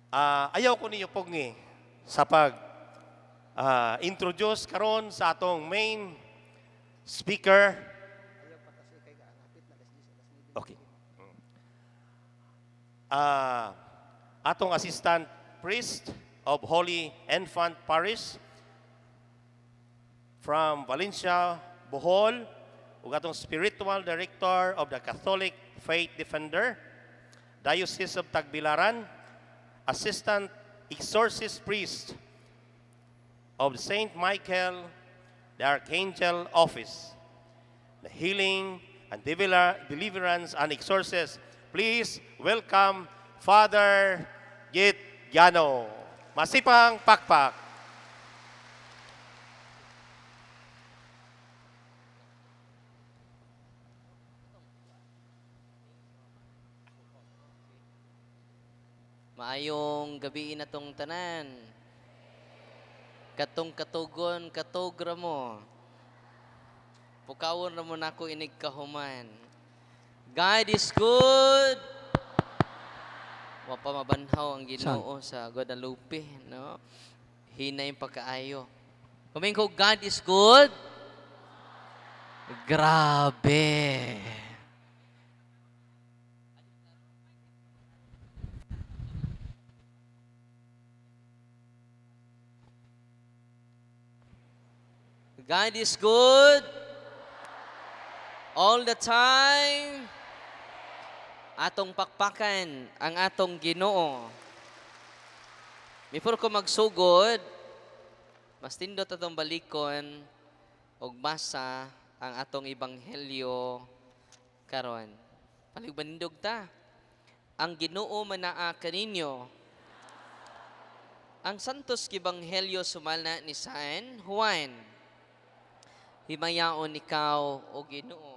Ayaw ko ninyo pugni sa pag introduce karon sa atong main speaker. Okay. Atong assistant priest of Holy Infant Parish from Valencia, Bohol, ug atong spiritual director of the Catholic Faith Defender, Diocese of Tagbilaran, assistant exorcist priest of Saint Michael the Archangel Office, the healing and deliverance and exorcist. Please welcome Father Git Yano. Masipang pakpak. Maayong gabi na tong tanan. Katong katugon, katugra mo. Pukawon na mo na ako inig kahuman. God is good. Wapa mabanhaw ang Ginoo sa Guadalupe, no? Hinay pagkaayo. Kumain ko, God is good. Grabe. God is good all the time. Atong pakpakan ang atong Ginoo. Before ko magsugod, mas tindot atong balikon og basa ang atong ebanghelyo karon. Paligbanindog ta. Ang Ginoo manaa kaninyo. Ang Santos Ebanghelyo sumala ni San Juan. Himayaon ikaw o Ginoo.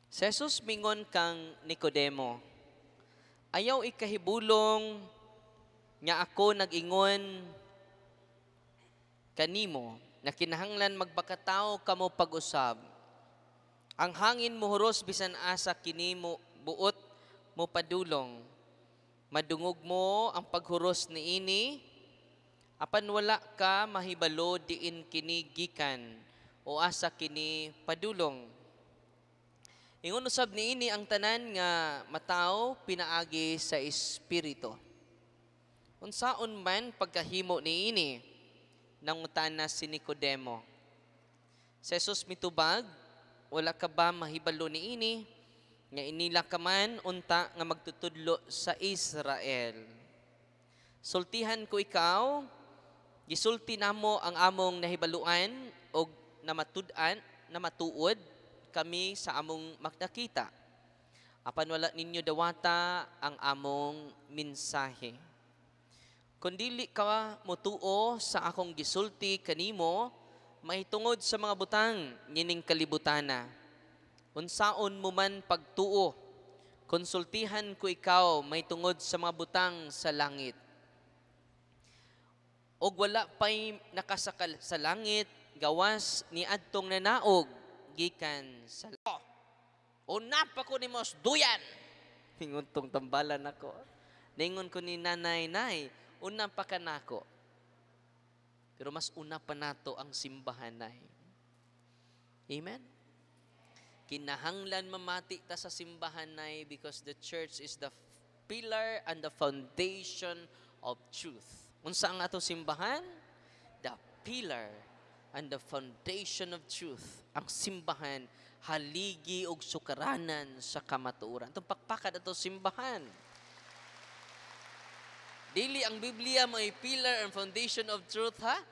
Si Jesus mingon kang Nicodemo, ayaw ikahibulong nga ako nag-ingon kanimo na kinahanglan magbakataw kamo pag-usab. Ang hangin muhuros bisan asa kini mo buot mo padulong. Madungog mo ang paghuros niini. Apan wala ka mahibalo diin kini gikan o asa kini padulong. Ingon usab niini ang tanan nga mataw pinaagi sa espiritu. Unsaon man pagkahimo niini nangutana si Nicodemo. Si Jesus mitubag, wala ka ba mahibalo niini nga inila ka man unta nga magtutudlo sa Israel. Sultihan ko ikaw. Gisulti namo ang among nahibaluan o namatuod kami sa among maknakita. Apan wala ninyo dawata ang among mensahe. Kung dili ka mutuo sa akong gisulti kanimo, mahitungod sa mga butang nining kalibutana. Unsaon mo man pagtuo, konsultihan ko ikaw mahitungod sa mga butang sa langit. O wala pa'y nakasakal sa langit, gawas ni adtong nanaog, gikan sa langit. Una pa ko ni Mos Duyan. Ningon tong tambalan ako. Ningon ko ni nanay, una pa ka nako. Pero mas una pa nato ang simbahan, nay. Amen? Kinahanglan mamati ta sa simbahan, nay, because the church is the pillar and the foundation of truth. Unsa ang ato simbahan? The pillar and the foundation of truth. Ang simbahan, haligi og sukaranan sa kamatuoran. Itong pakpakad ato simbahan. Dili ang Biblia may pillar and foundation of truth, ha?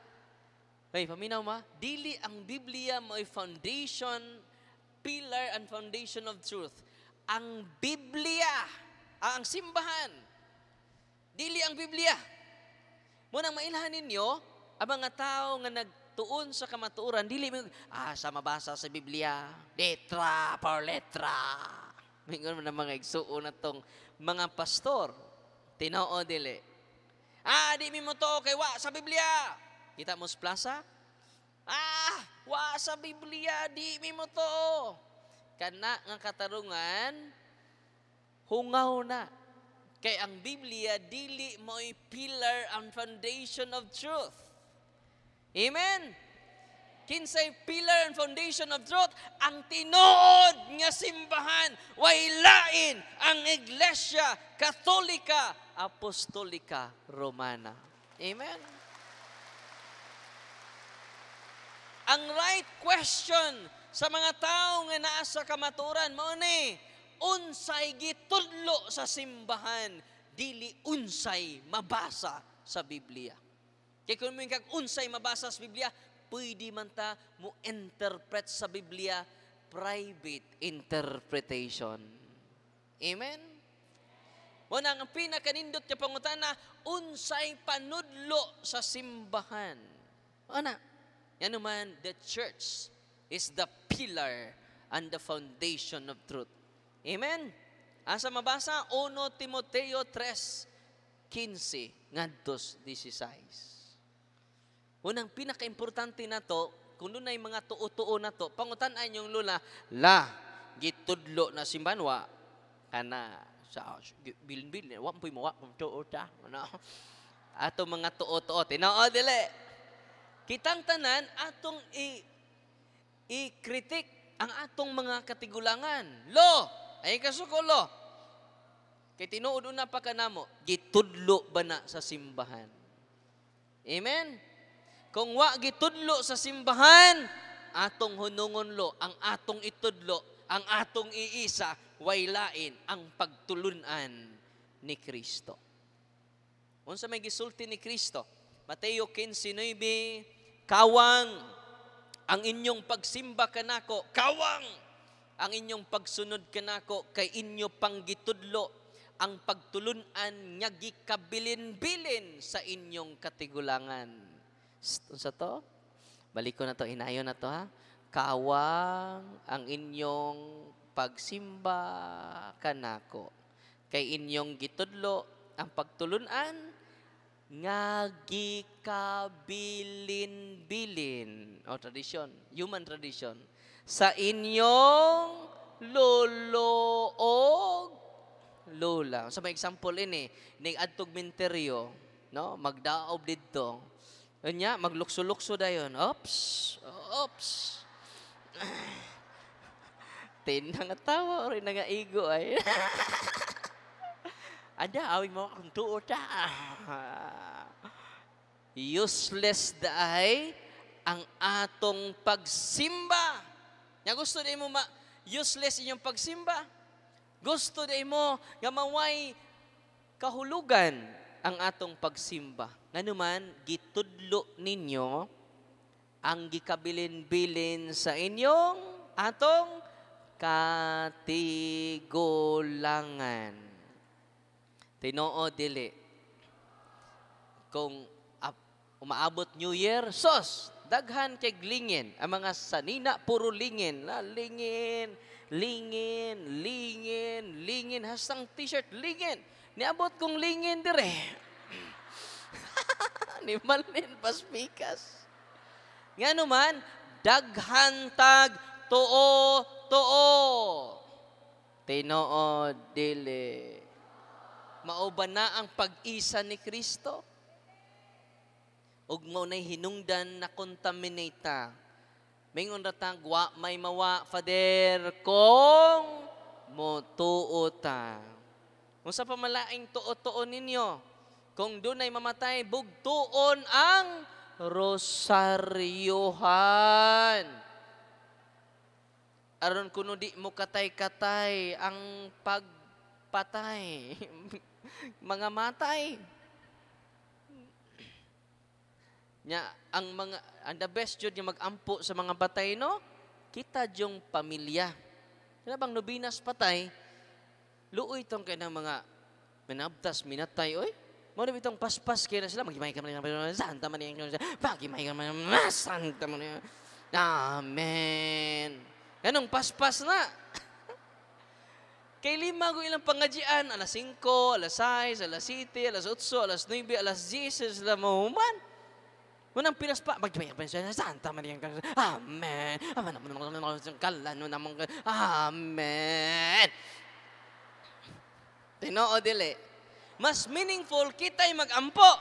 Hey, paminaw ma? Dili ang Biblia may foundation, pillar and foundation of truth. Ang Biblia, ang simbahan. Dili ang Biblia. Munang mailhan ninyo, ang mga tao nga nagtuon sa kamatuoran, dili mo, sa mabasa sa Biblia, letra por letra. Mingon mo na mga igsuon na tong mga pastor, tinoo dili. Di mo to kay wa sa Biblia. Kita mo sa plaza? Wa sa Biblia, di mo to. Kana nga katarungan, hungaw na. Kay ang Biblia, dili mo'y pillar and foundation of truth. Amen? Kinsay pillar and foundation of truth? Ang tinuod nga simbahan, way lain ang Iglesia Katolika Apostolika Romana. Amen? Ang right question sa mga tao nga naa sa kamaturan, mao ni, unsay gitudlo sa simbahan, dili unsay mabasa sa Biblia. Kaya kung may kag unsay mabasa sa Biblia, pwede man ta mo interpret sa Biblia, private interpretation. Amen? Wala ang pinakanindot niya pangutana, unsay panudlo sa simbahan. Ana, yan naman, the church is the pillar and the foundation of truth. Amen? Asa mabasa? 1 Timoteo 3:15 ngadtos 16. Unang pinaka-importante na to, kung doon ay mga tuo-tuo na to, pangutan-an yung lula, gitudlo na simbanwa, kana, sa bilin-bilin, wampoy mo, tuo ta, ano? Ato mga tuo-tuo, tinao, dili. Kitang tanan, atong i-kritik ang atong mga katigulangan. Lo, ay kasuko lo. Kay tinuod na pa kanamo, gitudlo ba na sa simbahan? Amen? Kung wa gitudlo sa simbahan, atong hunungon lo, ang atong itudlo, ang atong iisa, way lain ang pagtulunan ni Kristo. Unsa may gisulti ni Kristo? Mateo 15:9, kawang ang inyong pagsimba kanako, kawang ang inyong pagsunod kanako, kay inyo panggitudlo ang pagtulunan nga gikabilin-bilin sa inyong katigulangan. Unsa to? Balik ko na to, inayon na to ha. Kawang ang inyong pagsimba kanako, kay inyong gitudlo ang pagtulunan nga gikabilin-bilin o tradisyon, human tradition, sa inyong lolo o lola. So may example ini, ning adtog menteryo, no? Magdaob didto. Nya maglukso-lukso dayon. Oops. Tinang tawa ori nga igo ay. Ada awing mo akong tuo ta. Useless daay ang atong pagsimba. Nya gusto di mo useless inyong pagsimba. Gusto di mo nga maway kahulugan ang atong pagsimba. Nganuman, gitudlo ninyo ang gikabilin-bilin sa inyong atong katigulangan. Tinoo dili. Kung umaabot New Year, daghan kay lingin. Ang mga sanina, puro lingin. Lingin. Hastang t-shirt, lingin. Niabot kong lingin dire. Ni Malin Paspikas. Nga naman, daghan tag tuo. Tinoo dili. Mauba na ang pag-isa ni Kristo. Ug mao nay hinungdan na contaminata. Mingon ratang wa may mawa Father kung motuo ta. Unsa pa malaing tuo ninyo? Kung dunay mamatay, bugtuon ang rosaryohan. Aron kuno di mo katay-katay ang pagpatay. Mga matay. Nya ang the best jud nga magampo sa mga batay no, kita jung pamilya. Kaya bang nubinas patay, luoy tong kay ng mga minabtas minatay oy. Mo na bitong paspas kay na sila magimay ka man Santa Maria pagimay ka man Santa Maria. Amen. Ganong paspas na. Kay 5 ko ilang pangadjian, alas 5, alas 6, alas 7, alas 8, alas 9, alas 10, sila mahuman. Munang pinaspa, magkaya pa siya, Santa Maria, Amen. Amen. Tinoo dili. Mas meaningful kita'y mag-ampo.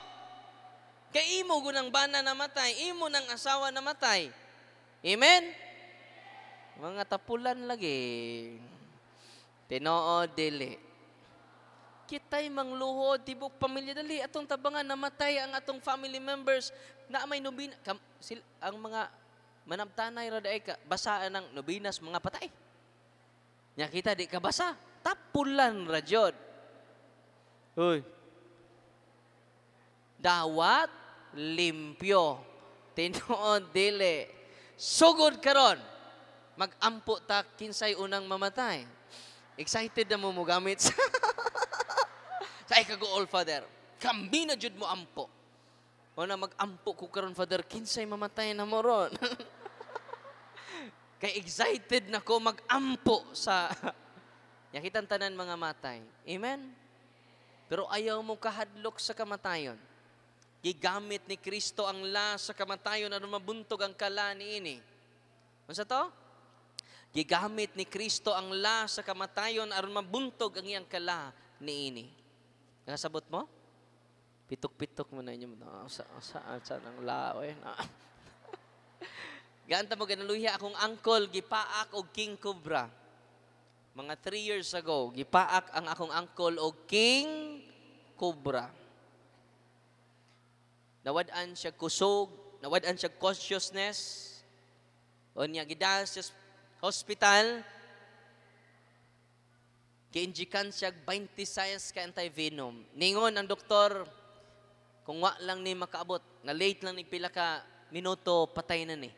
Kay imo gunang bana namatay, imo ng asawa namatay. Amen? Mga tapulan lagi. Tinuod dili. Kita'y mangluhod, tibok pamilya dali. Atong tabangan, namatay ang atong family members na may nubina. Ang mga manabtanay, basaan ng nubinas, mga patay. Nya kita di ka basa. Tapulan radyod. Uy. Dawat, limpyo. Tinuod dili. Sugod karon. Mag-ampo ta kinsay unang mamatay. Excited na mo gamit sa sa ikago-all, Father. Kami na jud mo ampo. O na mag-ampo ko karon, Father, kinsay mamatay na mo ron. Kay excited na ko mag-ampo sa yakitan tanan mga matay. Amen? Pero ayaw mo kahadlok sa kamatayon. Gigamit ni Kristo ang la sa kamatayon aron mabuntog ang kala niini. Unsa to? Gigamit ni Kristo ang la sa kamatayon aron mabuntog ang iyang kala niini. Nakasabot mo? Pitok-pitok mo na inyo. Saan ang la? Ganta mo ganaluya akong uncle gipaak og king cobra. Mga 3 years ago, gipaak ang akong uncle og king cobra. Nawad-an siya kusog, nawad-an siya consciousness. O niya, gidas siya hospital. Giinjikan siya 26 ka anti-venom. Ningon ang doktor, kung wa lang ni makaabot, na late lang ni pila ka minuto, patay na ni.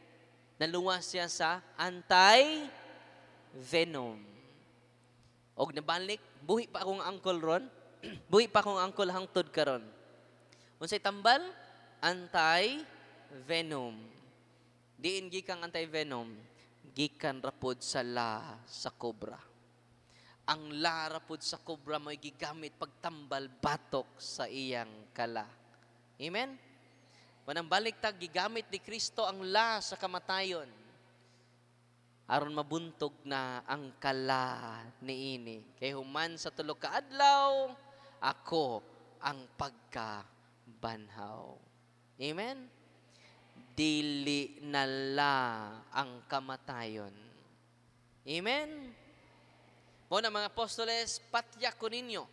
Naluwas siya sa anti-venom. Og nabalik, buhi pa akong uncle ron. Buhi pa akong uncle hangtod karon. Unsay tambal? Anti-venom. Diin gikang anti-venom, gikan rapod sa la sa cobra. Ang la rapod sa cobra mo'y gigamit pagtambal batok sa iyang kala. Amen? Manang baliktag, gigamit ni Kristo ang la sa kamatayon. Aron mabuntog na ang kala niini. Kay human sa tulog ka adlaw, ako ang pagkabanhaw. Amen? Dili nala ang kamatayon. Amen? Muna mga apostoles, patya ko ninyo.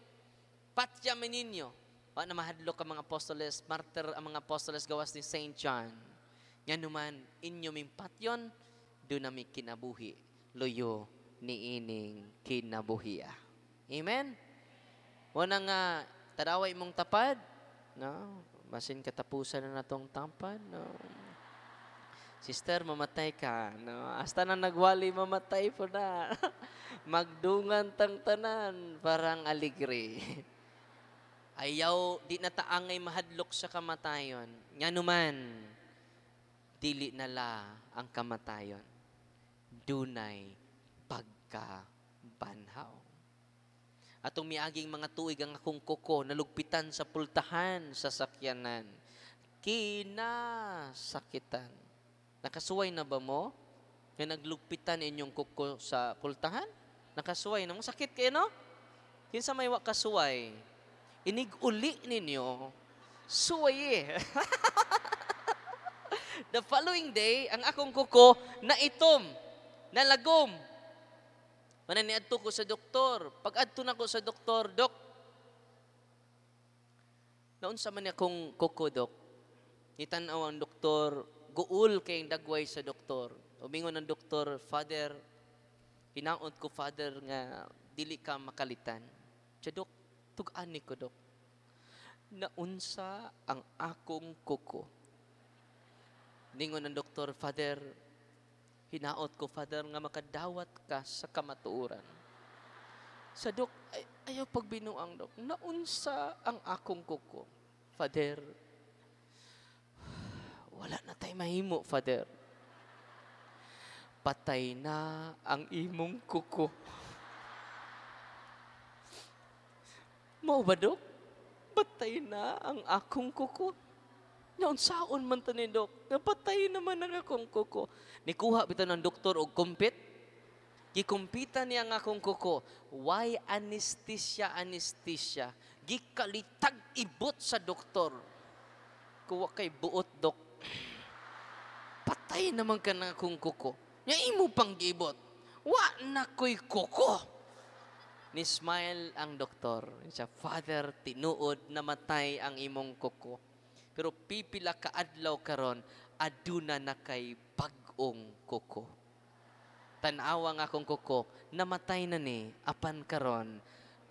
Patya mi ninyo. O na mahadlok ang mga apostoles, martyr ang mga apostoles gawas ni Saint John. Yan naman, inyo ming patyon, doon nami kinabuhi. Luyo ni ining kinabuhiya. Amen? Muna nga, tadaway mong tapad. No? Masin katapusan na natong tampad. No? Sister, mamatay ka. No? Hasta na nagwali, mamatay po na. Magdungan tang tanan, parang aligre. Ayaw, di nataangay mahadlok sa kamatayon. Nga naman, dili nala ang kamatayon. Dunay pagkabanhaw. Atong miaging mga tuig ang akong kuko, nalugpitan sa pultahan sa sakyanan. Kinasakitan. Nakasuway na ba mo? Nga naglugpitan inyong kuko sa pultahan? Nakasuway na mo? Sakit kayo, no? Kinsa may kasuway? Inig-uli ninyo. Suway eh. The following day, ang akong kuko na itom, na lagom. Mananiadto ko sa doktor. Pag adto na ko sa doktor, Dok, naunsa man akong kuko, Dok. Itanaw ang doktor, guul kayong dagway sa doktor. Umingon ng doktor, Father, hinaot ko, Father, nga dili ka makalitan. Siya, Dok, tug-ani ko, Dok. Naunsa ang akong kuko. Ningon ng doktor, Father, hinaot ko, Father, nga makadawat ka sa kamatuoran. Sa Dok, ayaw pagbinuang, Dok. Naunsa ang akong kuko. Father, wala na tayo mahimo, Father. Patay na ang imong kuko. Mao ba, Dok? Patay na ang akong kuko. Naunsaon man to ni Dok. Napatay naman ang akong kuko. Nikuha bitaw ng doktor og kumpit. Gikumpitan niya ang akong kuko. Why anesthesia, anesthesia? Gikalitag ibot sa doktor. Kuwa kay buot, dok. Patay naman ka na kung kuko. Nya imo pang gibot. Wa na ko'y kuko. Ni smile ang doktor. Siya, Father, tinuod namatay ang imong kuko. Pero pipila ka adlaw karon, aduna na kay bag-ong kuko. Tanawa nga akong kuko, namatay na ni, apan karon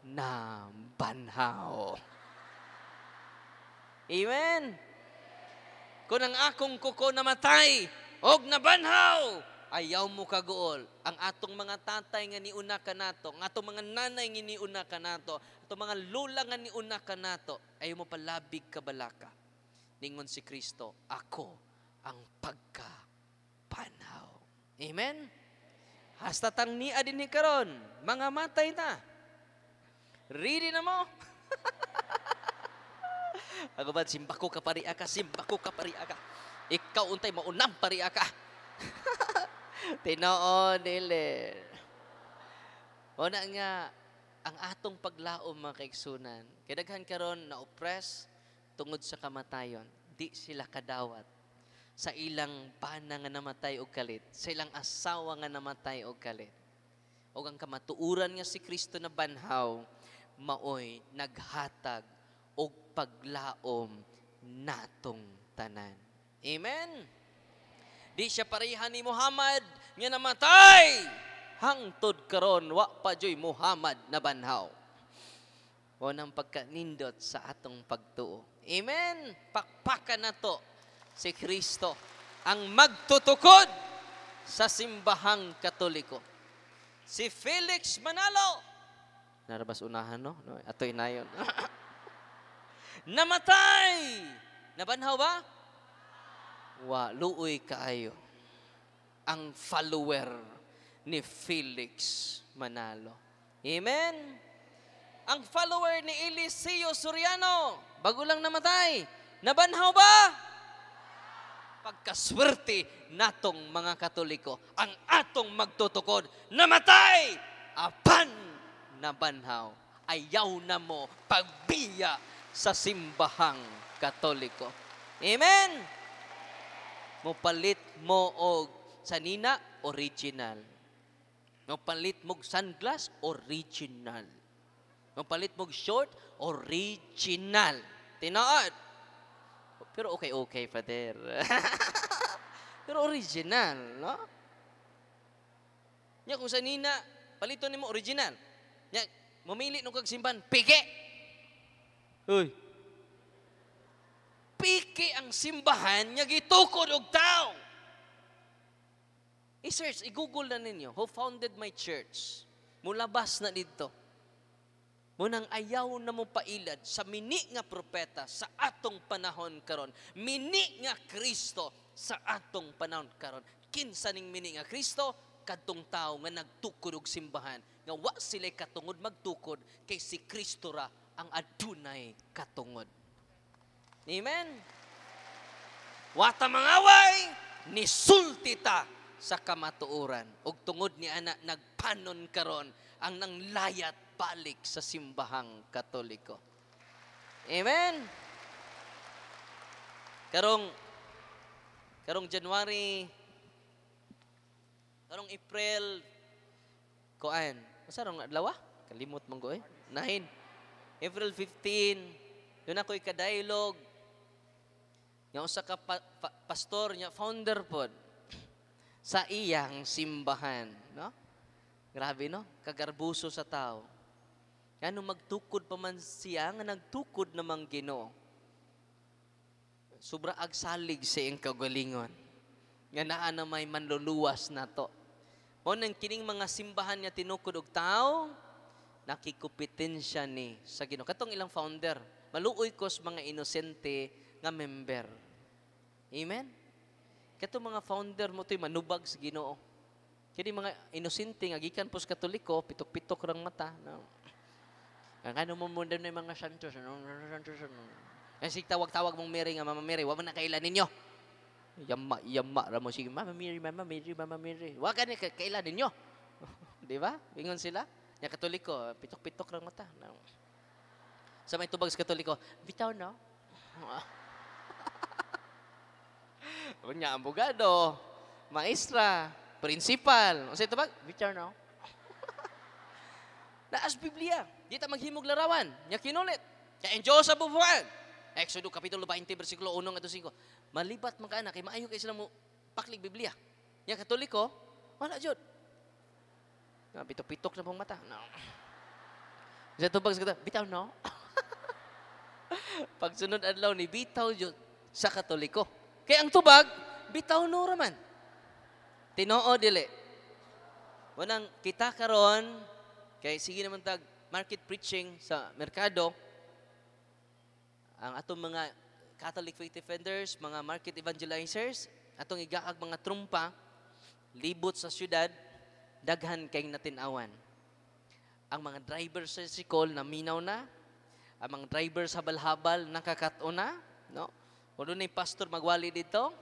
na banhaw. Amen? Kung ang akong kuko namatay, og nabanhaw, ayaw mo kagool. Ang atong mga tatay nga niuna ka nato, ang atong mga nanay nga niuna ka nato, atong mga lula nga niuna ka nato, ayaw mo palabig kabalaka. Ningon si Kristo, ako ang pagkapanhaw. Amen? Hasta tang niya din ni karon, mga matay na. Ready na mo? Ako ba, simbako ka pariya ka, simbako ka pariya ka. Ikaw untay maunang pariya ka. Tinoon, dili. O na nga, ang atong paglaom mga kaigsunan, kadaghan karon na oppress tungod sa kamatayon, di sila kadawat sa ilang bana nga namatay og kalit, sa ilang asawa nga namatay og kalit. O ang kamatuuran nga si Kristo na banhaw, maoy naghatag og paglaom natong tanan. Amen? Di siya pareha ni Muhammad nga namatay. Hangtod karon wa pa joy Muhammad na banhaw. O nang pagkanindot sa atong pagtuo. Amen? Pakpakan na to si Kristo ang magtutukod sa simbahang Katoliko. Si Felix Manalo. Narabas unahan, no? Ato inayon. Namatay! Nabanhaw ba? Wa, luoy kaayo. Ang follower ni Felix Manalo. Amen? Ang follower ni Eliseo Soriano, bago lang namatay, nabanhaw ba? Pagkaswerte natong mga Katoliko, ang atong magtutukod, namatay! Apan nabanhaw. Ayaw na mo pagbiya sa simbahang Katoliko. Amen? Mupalit mo og sanina, original. Mupalit mo sunglass, original. Mupalit mo short, original. Tinood. Pero okay, Father. Pero original, no? Nya kung sanina, palito nimo original. Nya, mamili nung kagsimban, pike. Uy. Pike ang simbahan, nya gitukod og tao. I-search, i-google na ninyo, who founded my church? Mulabas na dito. Munang ayaw na mo pailad sa mini nga propeta sa atong panahon karon. Mini nga Kristo sa atong panahon karon. Kinsa ning mini nga Kristo? Kadtong tao nga nagtukod og simbahan. Nga wa sila katungod magtukod kay si Kristo ra ang adunay katungod. Amen? Wata mangaway, nisulti ta sa kamatuoran. Og tungod ni ana nagpanon karon ang nanglayat balik sa simbahang Katoliko. Amen? Karong January, karong April, kuan, asa rong adlaw? Kalimot man ko 9. April 15, doon ako ka-dialogue. Nga usa ka pastor nya founder pod sa iyang simbahan, no? Grabe, no? Kagarbuso sa tao. Ano magtukod pa man siya, nga nagtukod namang Ginoo. Sobra agsalig sa iyang kagalingon. Nga naa na may manluluwas na to. O nang kining mga simbahan niya tinukod og tao, nakikupitensya ni sa Ginoo. Katong ilang founder, maluoy ko sa mga inosente nga member. Amen? Katong mga founder mo to'y manubag sa Ginoo. Kini mga inosente nga gikan pos Katoliko, pitok-pitok rang mata. No? Ang ano mo muna na mga santos. Kasi tawag-tawag mong Mary nga, Mama Mary, wag mo na kailan ninyo. Yama ra mo sige, Mama Mary. Wag ka na kailan ninyo. Di ba? Ingon sila. Nya Katoliko, pitok-pitok rang mata. No? Sa may tubag sa Katoliko, bitaw no? Unya, abogado, maestra, principal. Unsay tubag? Bitaw no? Naas Biblia. Di ta maghimog larawan. Nya kinulit. Kaya ang Diyos sa bubuan. Exodus Kapitulo 20, versikulo 1 at 5. Malibat man ka na, kay maayo kayo sila mo paklig Biblia. Nya Katoliko, wala jud. Pitok-pitok na pong mata. No. Sa tubag sa Katoliko, bitaw no? Pagsunod adlaw ni bitaw jud sa Katoliko. Kaya ang tubag, bitaw no raman. Tinoo dili. Wanang kita karon kay sige naman tag market preaching sa merkado, ang atong mga Catholic faith defenders, mga market evangelizers, atong igaag mga trumpa, libot sa syudad, daghan kayong natinawan. Ang mga driver sa sikol na minaw na, ang mga driver sa balhabal nakakato na, no? Kung doon ay pastor magwali dito,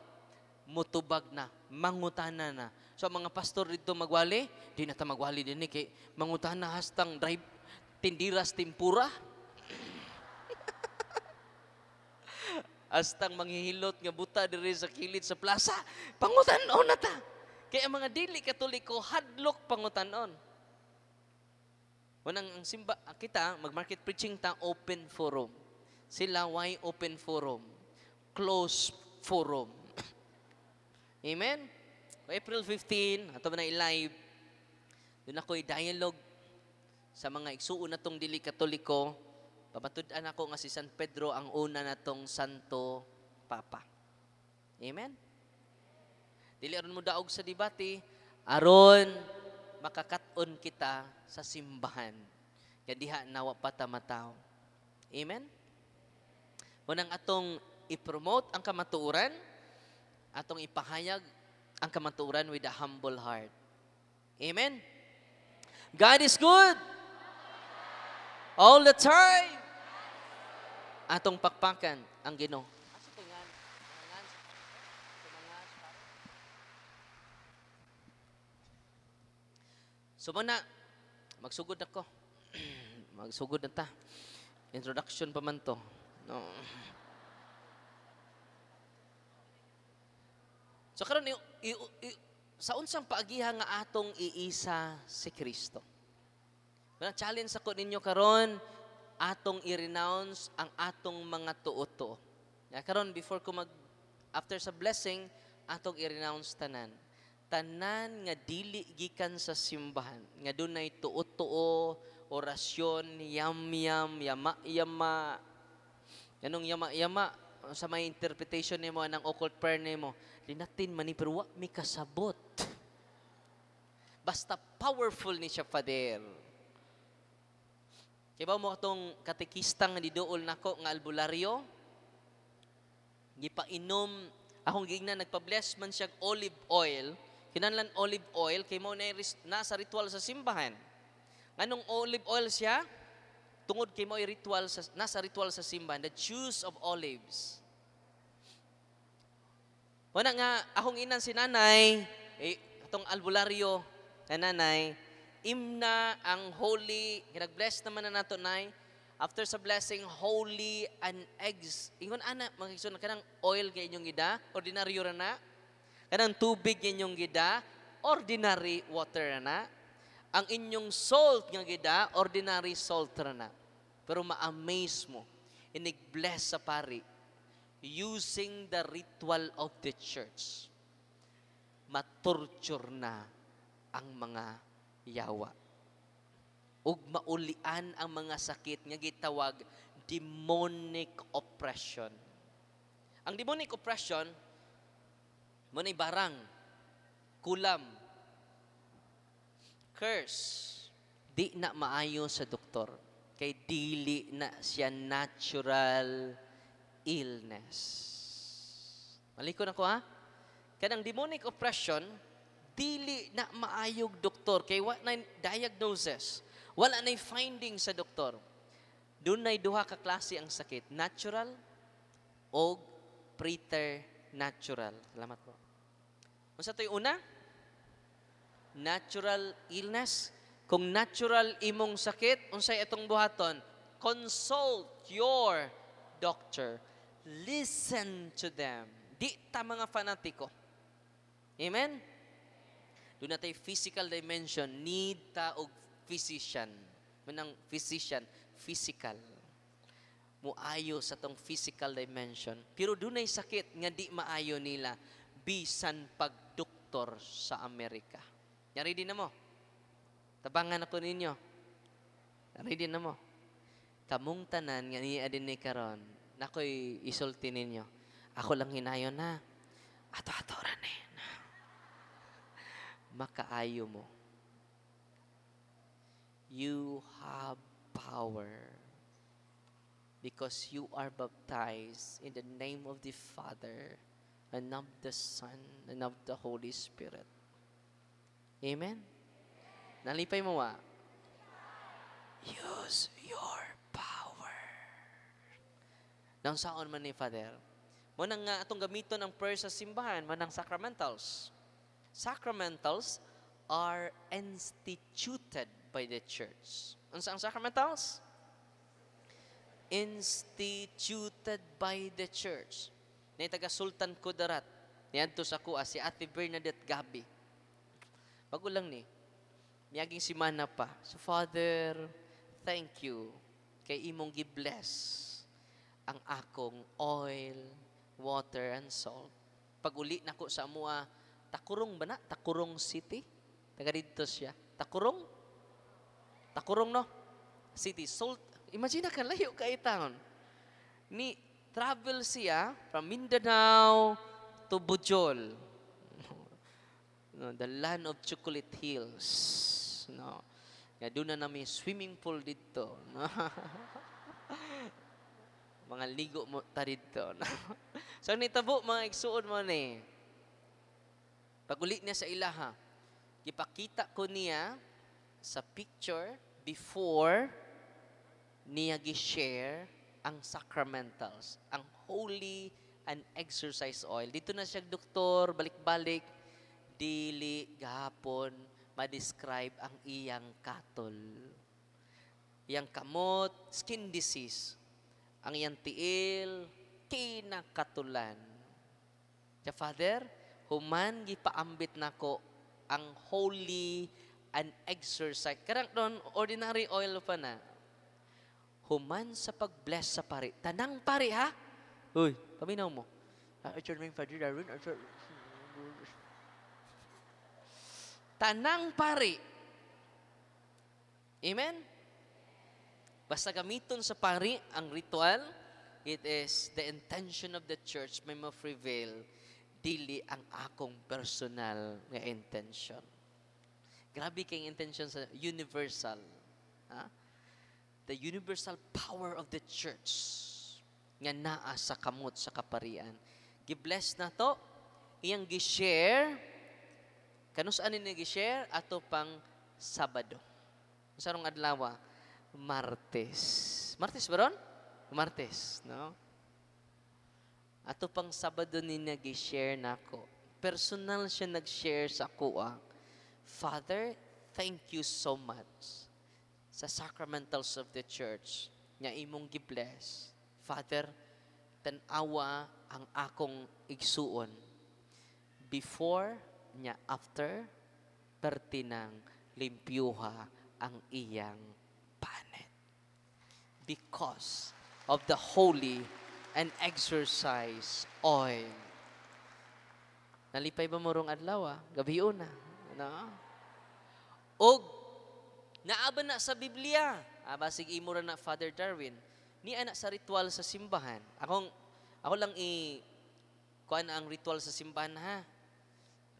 mutubag na, mangutana na. So mga pastor dito magwali, di na ta magwali din kay mangutana hastang drive tindiras timpura. Hastang manghihilot nga buta diri sa kilid sa plaza. Pangutan-on na ta. Kaya ang mga dili Katoliko hadlok pangutan-on. Unang ang simba kita mag-market preaching ta open forum. Sila why open forum? Closed forum. Amen. April 15, ato na i-live, doon ako'y dialogue sa mga igsuon natong dili Katoliko. Papatud-an ako nga si San Pedro ang una natong Santo Papa. Amen? Dili aron mo daog sa debate, aron makakaton kita sa simbahan. Kaya diha nawa patamataw. Amen? Munang atong i-promote ang kamatuoran, atong ipahayag ang kamatuoran with a humble heart. Amen? God is good. All the time. Atong pakpakan ang Ginoo. So muna, magsugod ako. Magsugod na ta. Introduction pa man to. No. So karon sa unsang paagiha nga atong iisa si Kristo. Kaya challenge ako ninyo karon atong i-renounce ang atong mga tuoto. Ya karon before ko after sa blessing atong i-renounce tanan. Tanan nga dili gikan sa simbahan, nga dunay tuo-tuo, orasyon, yam-yam, yama-yama. Yanong yama-yama sa may interpretation nimo ng occult prayer nimo, linatin man ni pero wa mi kasabot. Basta powerful ni siya Father. Kaya ba mo itong katekistang nga diduol nako nga albularyo? Gipainom, akong gigna nagpa-bless man siya olive oil. Kinahanglan olive oil, kay mo na sa ritual sa simbahan. Anong olive oil siya? Tungod kay mo ritual nasa ritual sa simbahan, the juice of olives. Wala nga, akong inan si nanay, itong albularyo na nanay, imna ang holy, ginag-bless naman na nato nay, after sa blessing, holy and eggs. Ingon ana, magkiksun na kanang oil kay inyong gida, ordinaryo na, kanang tubig inyong gida, ordinary water na, ang inyong salt nga gida, ordinary salt na. Pero ma-amaze mo, inig-bless sa pari, using the ritual of the church, matorture na ang mga yawa. Ug maulian ang mga sakit nga gitawag demonic oppression. Ang demonic oppression, mo na barang, kulam, curse, di na maayo sa doktor. Kay dili na siya natural illness. Malikon ako ha? Kanang demonic oppression, dili na maayog doktor. Kay wala na diagnosis. Wala na finding sa doktor. Doon na duha ka klase ang sakit. Natural o preternatural. Salamat po. Unsa to'y una? Natural illness. Kung natural imong sakit, unsay atong buhaton? Consult your doctor. Listen to them. Di ta mga fanatiko. Amen? Doon natin physical dimension, need ta og physician. Manang physician, physical. Muayo sa tong physical dimension. Pero doon ay sakit nga di maayo nila bisan pagdoktor sa Amerika. Yari din na mo. Tabangan ako ninyo. Yari din na mo. Kamong tanan nga niya din ni karon, nakoy isulti ninyo. Ako lang hinayon na. Ato-ato ran eh. Makaayo mo. You have power because you are baptized in the name of the Father and of the Son and of the Holy Spirit. Amen? Nalipay mo wa? Use your power. Nang saon man ni Father? Manang nga atong gamiton ang prayer sa simbahan, manang sacramentals. Sacramentals are instituted by the church. Ano sa ang sacramentals? Instituted by the church. Ni taga Sultan Kudarat. Niadto sa kuha si Ate Bernadette Gabi. Bago lang ni. Miyaging simana pa. So Father, thank you kay imong gi-bless ang akong oil, water, and salt. Pag uli na ko sa amua, Takurong ba na? Takurong City? Taga dito siya. Takurong? Takurong no? City. Salt. Imagine ka, layo ka town. Ni travel siya from Mindanao to Bujol. No, the land of chocolate hills. No. Nga doon na namin swimming pool dito. No? Mga ligo mo ta dito. No? So nitabo mga igsuon mo ni. Pag-uli niya sa ilaha, ipakita ko niya sa picture before niya gi-share ang sacramentals, ang holy and exercise oil. Dito na siya doktor, balik-balik, dili gahapon ma-describe ang iyang katol. Iyang kamot, skin disease. Ang iyang tiil, kinakatulan. Kaya Father, human gipaambit nako ang holy and exercise. Karang doon, ordinary oil pa na. Human sa pag-bless sa pari. Tanang pari, ha? Uy, paminaw mo. Tanang pari. Amen? Basta gamiton sa pari ang ritual, it is the intention of the church may ma-prevail, dili ang akong personal nga intention. Grabe kayong intention sa universal. Ha? The universal power of the church nga naa sa kamot sa kaparian. Gi-bless na to, iyang gi-share, kanus-an ni gi-share, ato pang Sabado. Sarong adlaw, Martes. Martes ba ron? Martes, no? Ato pang Sabado ni nag-share nako. Personal siya nag-share sa kuha. Father, thank you so much sa sacramentals of the church nga imong gi-bless. Father, tanawa ang akong igsuon before nya after pertinang limpyuha ang iyang panet. Because of the holy and exercise oil. Nalipay ba mo rong adlaw? Gabi na. Ano? Og, naaba na sa Biblia. Basig imo ra na Father Darwin. Ni anak sa ritual sa simbahan. Ako lang kuan ang ritual sa simbahan ha.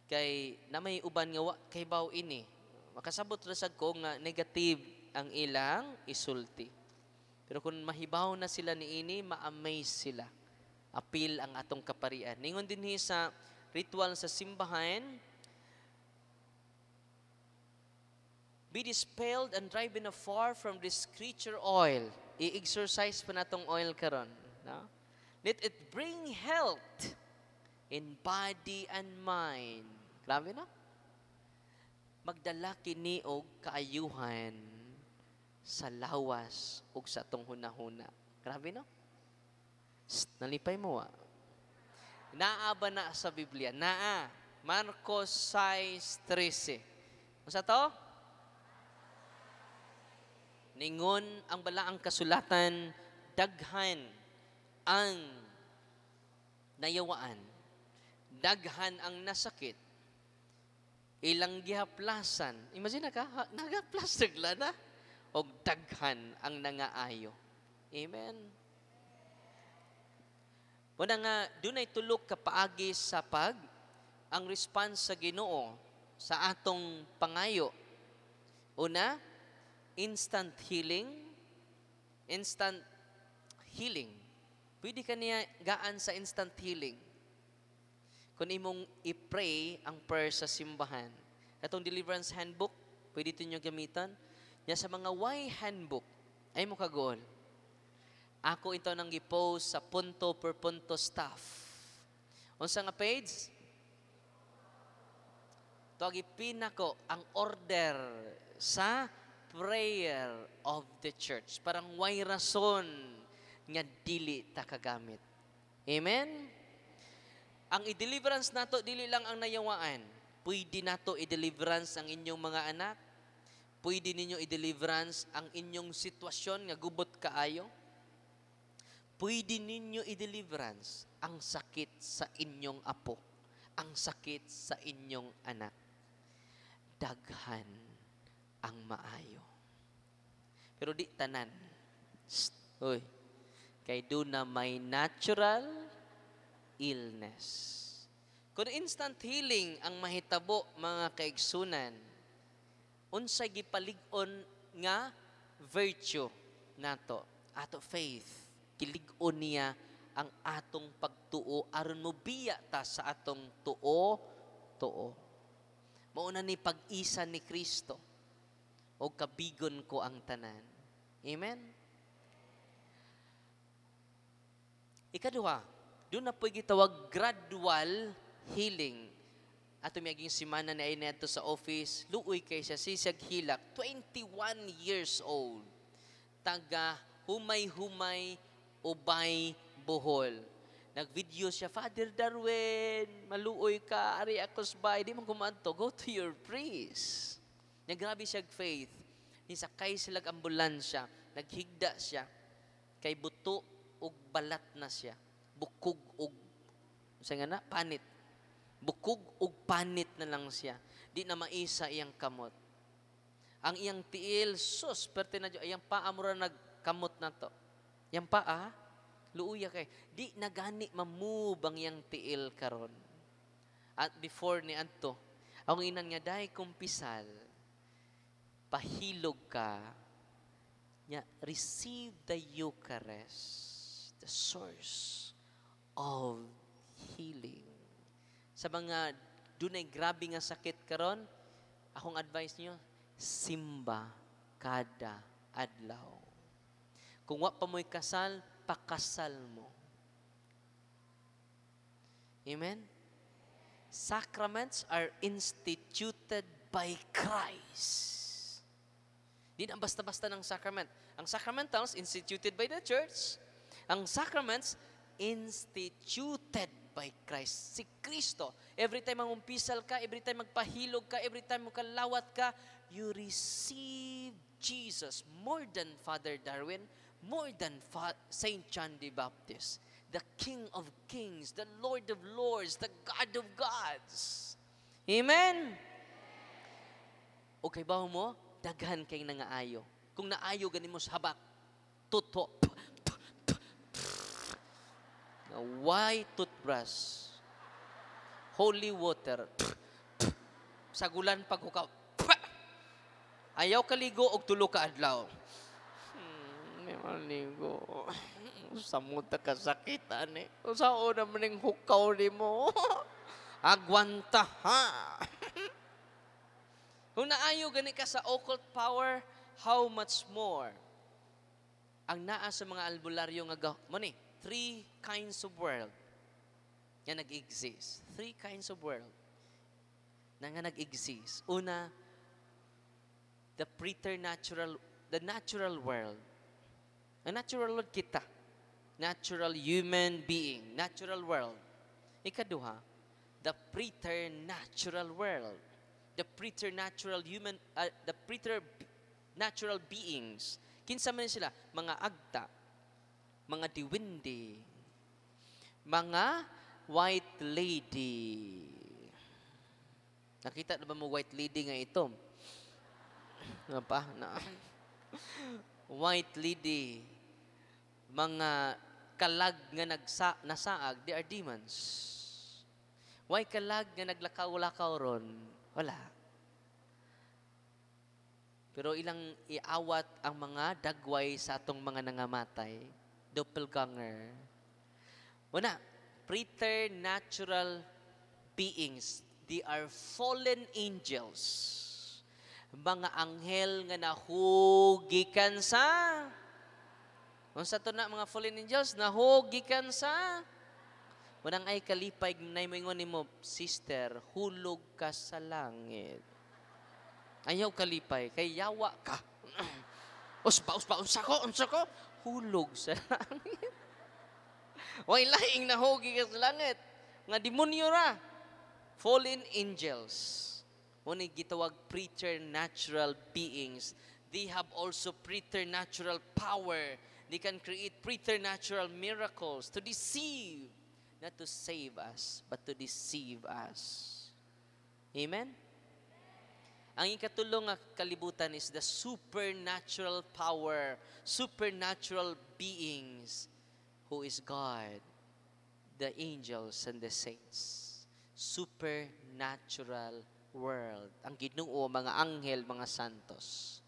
Kay na may uban nga kay baw ini. Makasabot ra sad ko nga negative ang ilang isulti. Pero kung mahibaw na sila ni ini, ma-amaze sila. Apil ang atong kaparian. Ningon din sa ritual sa simbahan, be dispelled and driven afar from this creature oil. I-exercise pa natong oil karon. No? Let it bring health in body and mind. Grabe no? Magdala kini og kaayuhan sa lawas ug sa atong hunahuna. Grabe no? Nalipay mo Naa ba na sa Biblia? Naa. Marcos 6:13. Unsa to? Ningon ang balaang kasulatan, daghan ang nayawaan, daghan ang nasakit, ilang gihaplasan. Imagine ka, nagaplas na o daghan ang nangaayo. Amen. Muna nga, dunay tulok kapaagi sa ang response sa Ginoo sa atong pangayo. Una, instant healing. Instant healing. Pwede ka niya gaan sa instant healing. Kung imong i-pray ang prayer sa simbahan. Atong deliverance handbook, pwede ito nyo gamitan. Yan sa mga why handbook, ay mo kagol. Ako ito nang i-post sa punto per punto staff. Unsa nga page? Ito ipina ko ang order sa prayer of the church. Parang way rason nga dili ta kagamit. Amen? Ang i-deliverance nato, dili lang ang nayawaan. Pwede nato i-deliverance ang inyong mga anak. Pwede ninyo i-deliverance ang inyong sitwasyon nga gubot kaayo. Pwede ninyo i-deliverance ang sakit sa inyong apo, ang sakit sa inyong anak. Daghan ang maayo. Pero di tanan. Uy, kay do na may natural illness. Kung instant healing ang mahitabo, mga kaigsunan, unsay gipalig-on nga virtue nato, ato faith. Kilig-on niya ang atong pagtuo aron mo biya ta sa atong tuo. Mauna ni pag-isa ni Kristo o kabigon ko ang tanan. Amen? Ikaduha, doon na po'y gitawag gradual healing. Ato miyaging simana ni Aineto sa office, luoy kay siya, sisag hilak, 21 years old. Taga humay-humay, ubay, Bohol. Nag-video siya, Father Darwin, maluoy ka, ari akos bay, di man kumanto, go to your priest. Nagrabe siya faith. Nisakay sila ambulansya, naghigda siya, kay buto og balat na siya, bukog og, nga na, panit. Bukog og panit na lang siya. Di na maisa iyang kamot. Ang iyang tiil, sus, perte na dyan, iyang paa mura nagkamot na to. Yang paa, luuya kay. Di nagani mamove ang yang tiil karon. At before ni adto, ang inan nga dahi kumpisal, pahilog ka, nya receive the Eucharist, the source of healing. Sa mga dunay grabe nga sakit karon, akong advice niyo, simba kada adlaw. Kung wa pa mo'y kasal, pakasal mo. Amen? Sacraments are instituted by Christ. Di na basta-basta ng sacrament. Ang sacramentals, instituted by the church. Ang sacraments, instituted by Christ. Si Kristo. Every time mangumpisal ka, every time magpahilog ka, every time mo kalawat ka, you receive Jesus more than Father Darwin, more than Saint John the Baptist, the King of Kings, the Lord of Lords, the God of Gods. Amen? Okay ba mo? Daghan kay nangaayo. Kung naayo, ganin mo sa habak, tuto. White toothbrush, holy water, sagulan paghukaw, ayaw kaligo og tulo ka adlaw. Maligo. Samuta ka sakit, ani. Saan naman yung hukaw ni mo? Agwanta, ha? Kung naayo gani ka sa occult power, how much more? Ang naa sa mga albularyo nga mani, 3 kinds of world nga nag-exist. 3 kinds of world na nga nag-exist. Una, the preternatural the natural world. Ang natural world kita. Natural human being. Natural world. Ikaduha, the preternatural world. The preternatural human, the preternatural beings. Kinsa man sila? Mga agta, mga diwindi, mga white lady. Nakita na ba mo white lady nga ito? Ano pa? White lady, mga kalag nga nasaag, they are demons. Why kalag nga naglakaw-lakaw ron? Wala. Pero ilang iawat ang mga dagway sa atong mga nangamatay. Doppelganger. Una, preternatural beings. They are fallen angels. Mga anghel nga nahugikan sa... Kung sa ito na mga fallen angels, nahugikan sa... Unang ay kalipay, na moingon mo, sister, hulog ka sa langit. Ayaw kalipay, kay yawa ka. Uspa, unsa ko? Hulog sa langit. Way laing nahugi ka sa langit. Nga demonyo ra. Fallen angels. Muna gitawag preternatural beings. They have also preternatural power. They can create preternatural miracles to deceive. Not to save us, but to deceive us. Amen? Ang ikatulong nga kalibutan is the supernatural power, supernatural beings, who is God, the angels and the saints. Supernatural world. Ang Ginoo, mga anghel, mga santos.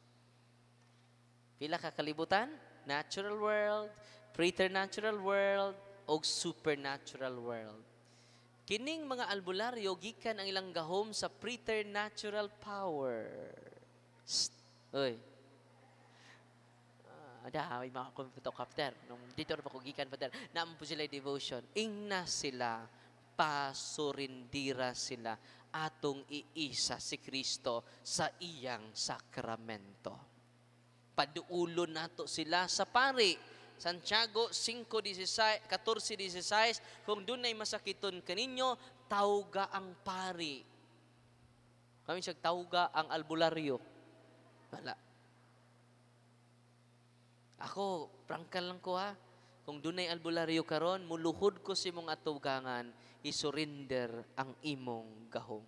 Pila ka kalibutan? Natural world, preternatural world, o supernatural world. Kining mga albularyo, gikan ang ilang gahom sa preternatural power. Uy. May mga kapter. Nung dito na pa ko gikan, pater, naman po sila devotion. Ingna sila, pasurindira sila, atong iisa si Kristo sa iyang sakramento. Paduulo nato sila sa pari. Santiago 5:14, kung doon ay masakiton kaninyo, tawga ang pari. Kami siya tawga ang albularyo. Wala. Ako, prangkal lang ko ha. Kung doon ay albularyo karon, muluhod ko si mong atugangan, isurrender ang imong gahom.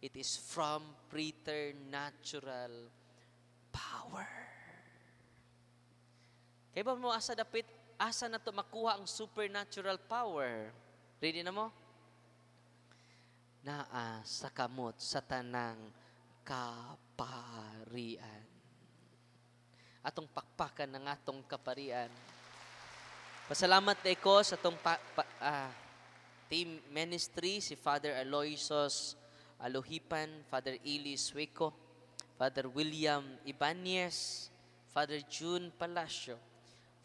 It is from preternatural power. Kaya ba mo asa dapit, asa na to makuha ang supernatural power? Ready na mo? Naa sa kamot sa tanang kaparian. Atong pakpakan ng atong kaparian. Pasalamat ko sa atong team ministry, si Father Aloysos Alohipan, Father Eli Sueco, Father William Ibanez, Father June Palacio,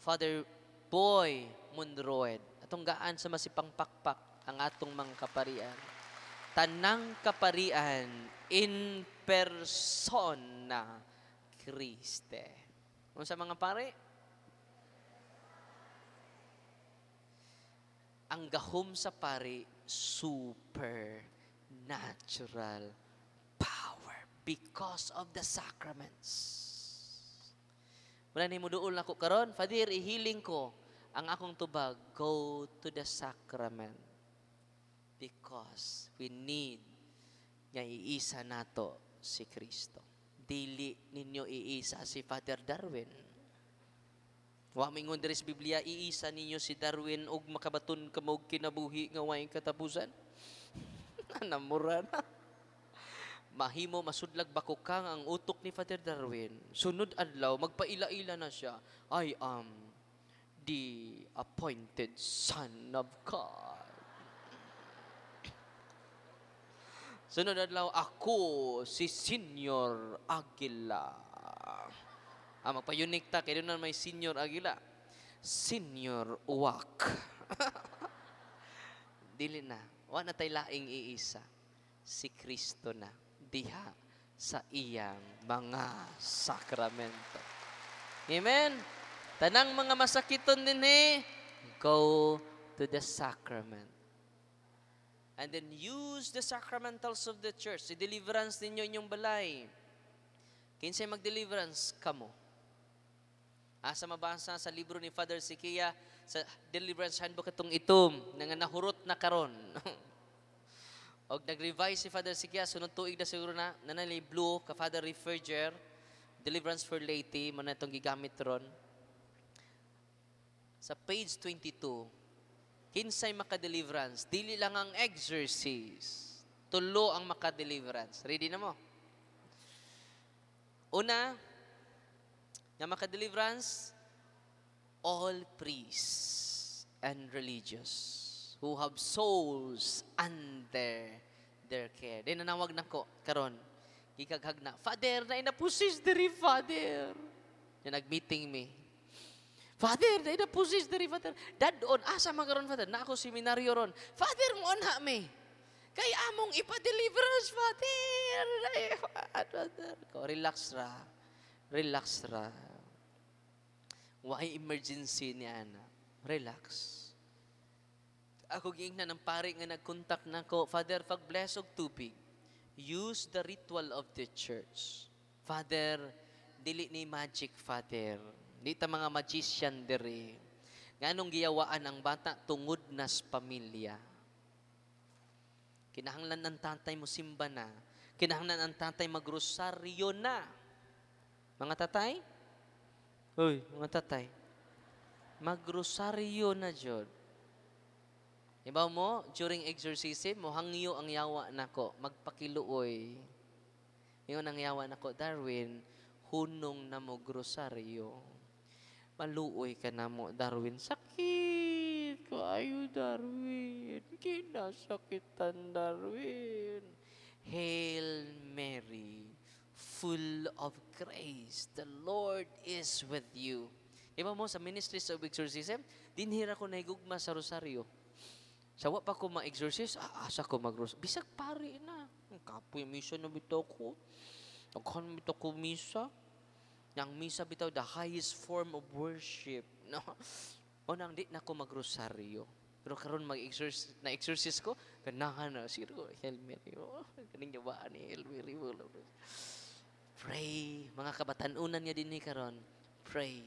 Father Boy Munroed. Atong gaan sa masipang pakpak ang atong mga kaparian. Tanang kaparian in persona Christe. Kung sa mga pare, ang gahom sa pare, supernatural power because of the sacraments. Wala ni mo doon ako karon, Father, ihiling ko ang akong tubag, go to the sacrament. Because we need nga iisa nato si Kristo. Dili ninyo iisa si Father Darwin. Wa mingon diri sa Biblia, iisa ninyo si Darwin og makabaton kamog kinabuhi nga waay katapusan. Namura na. Mahimo masudlag bakukang ang utok ni Father Darwin. Sunod adlaw, magpaila-ila na siya. I am the appointed Son of God. Sunod adlaw, ako si Senior Aguila. Magpa-unique ta, kaya doon na may Senior Aguila. Senior Uwak. Dili na. Wa na tayo laing iisa. Si Kristo na. Diha sa iyang mga sakramento. Amen? Tanang mga masakiton din go to the sacrament. And then use the sacramentals of the church. Si deliverance ninyo inyong balay. Kinsay mag-deliverance? Kamo. Asa mabasa sa libro ni Father Sikia sa Deliverance Handbook itong itom nga nahurot na karon. Og nag-revise si Father Sikia sunod tuig na siguro na nanay blue ka Father Referger Deliverance for Laity mo na itong gigamit ron. Sa page 22, kinsay maka-deliverance? Dili lang ang exorcist. Tulo ang maka-deliverance. Ready na mo? Una, na maka-deliverance, all priests and religious who have souls under their care. Di nanawag na ko, karon, ikaghag na, Father, na inapusis diri, Father. Yan, nag-meeting me. Father, na inapusis diri, Father. Dadon, asa magaron, Father? Na ako seminaryo ron. Father, mo anha me. Kay among ipa-deliverance, Father. Father. Relax ra. Relax ra. Why emergency ni Ana? Relax. Ako giingnan ng pari nga nag-contact na ko, Father, pag-bless og tubig, use the ritual of the church. Father, dili ni magic, Father. Di ta mga magician diri. Nganong giyawaan ang bata tungod nas pamilya. Kinahanglan ang tatay mo simba na. Kinahanglan ang tatay magrosaryo na. Mga tatay? Hoy, mga tatay. Magrosaryo na jud. Ibaw mo, during exorcism, mo hangyo ang yawa nako, magpakiluoy. Ingon ang yawa nako, Darwin, hunong na mo grosaryo. Maluoy ka na mo, Darwin. Sakit ko, ayo, Darwin. Kinasakitan, Darwin. Hail Mary, full of grace. The Lord is with you. Iba mo, sa ministries of exorcism, dinhira ko na higugma sa rosaryo. Sawa pa ko ma-exorcise, asa ko mag-rosaryo. Bisag pari na. Kapoy misa na bitaw ko. Nagkan bitaw ko misa. Yang misa bitaw, the highest form of worship. No? O nang di na ko mag-rosaryo. Pero karon na-exorcise ko, ganahan na, siro, Hail Mary. Kaning yabaan ni Hail Mary. Pray, mga kabatanunan niya din ni karon. Pray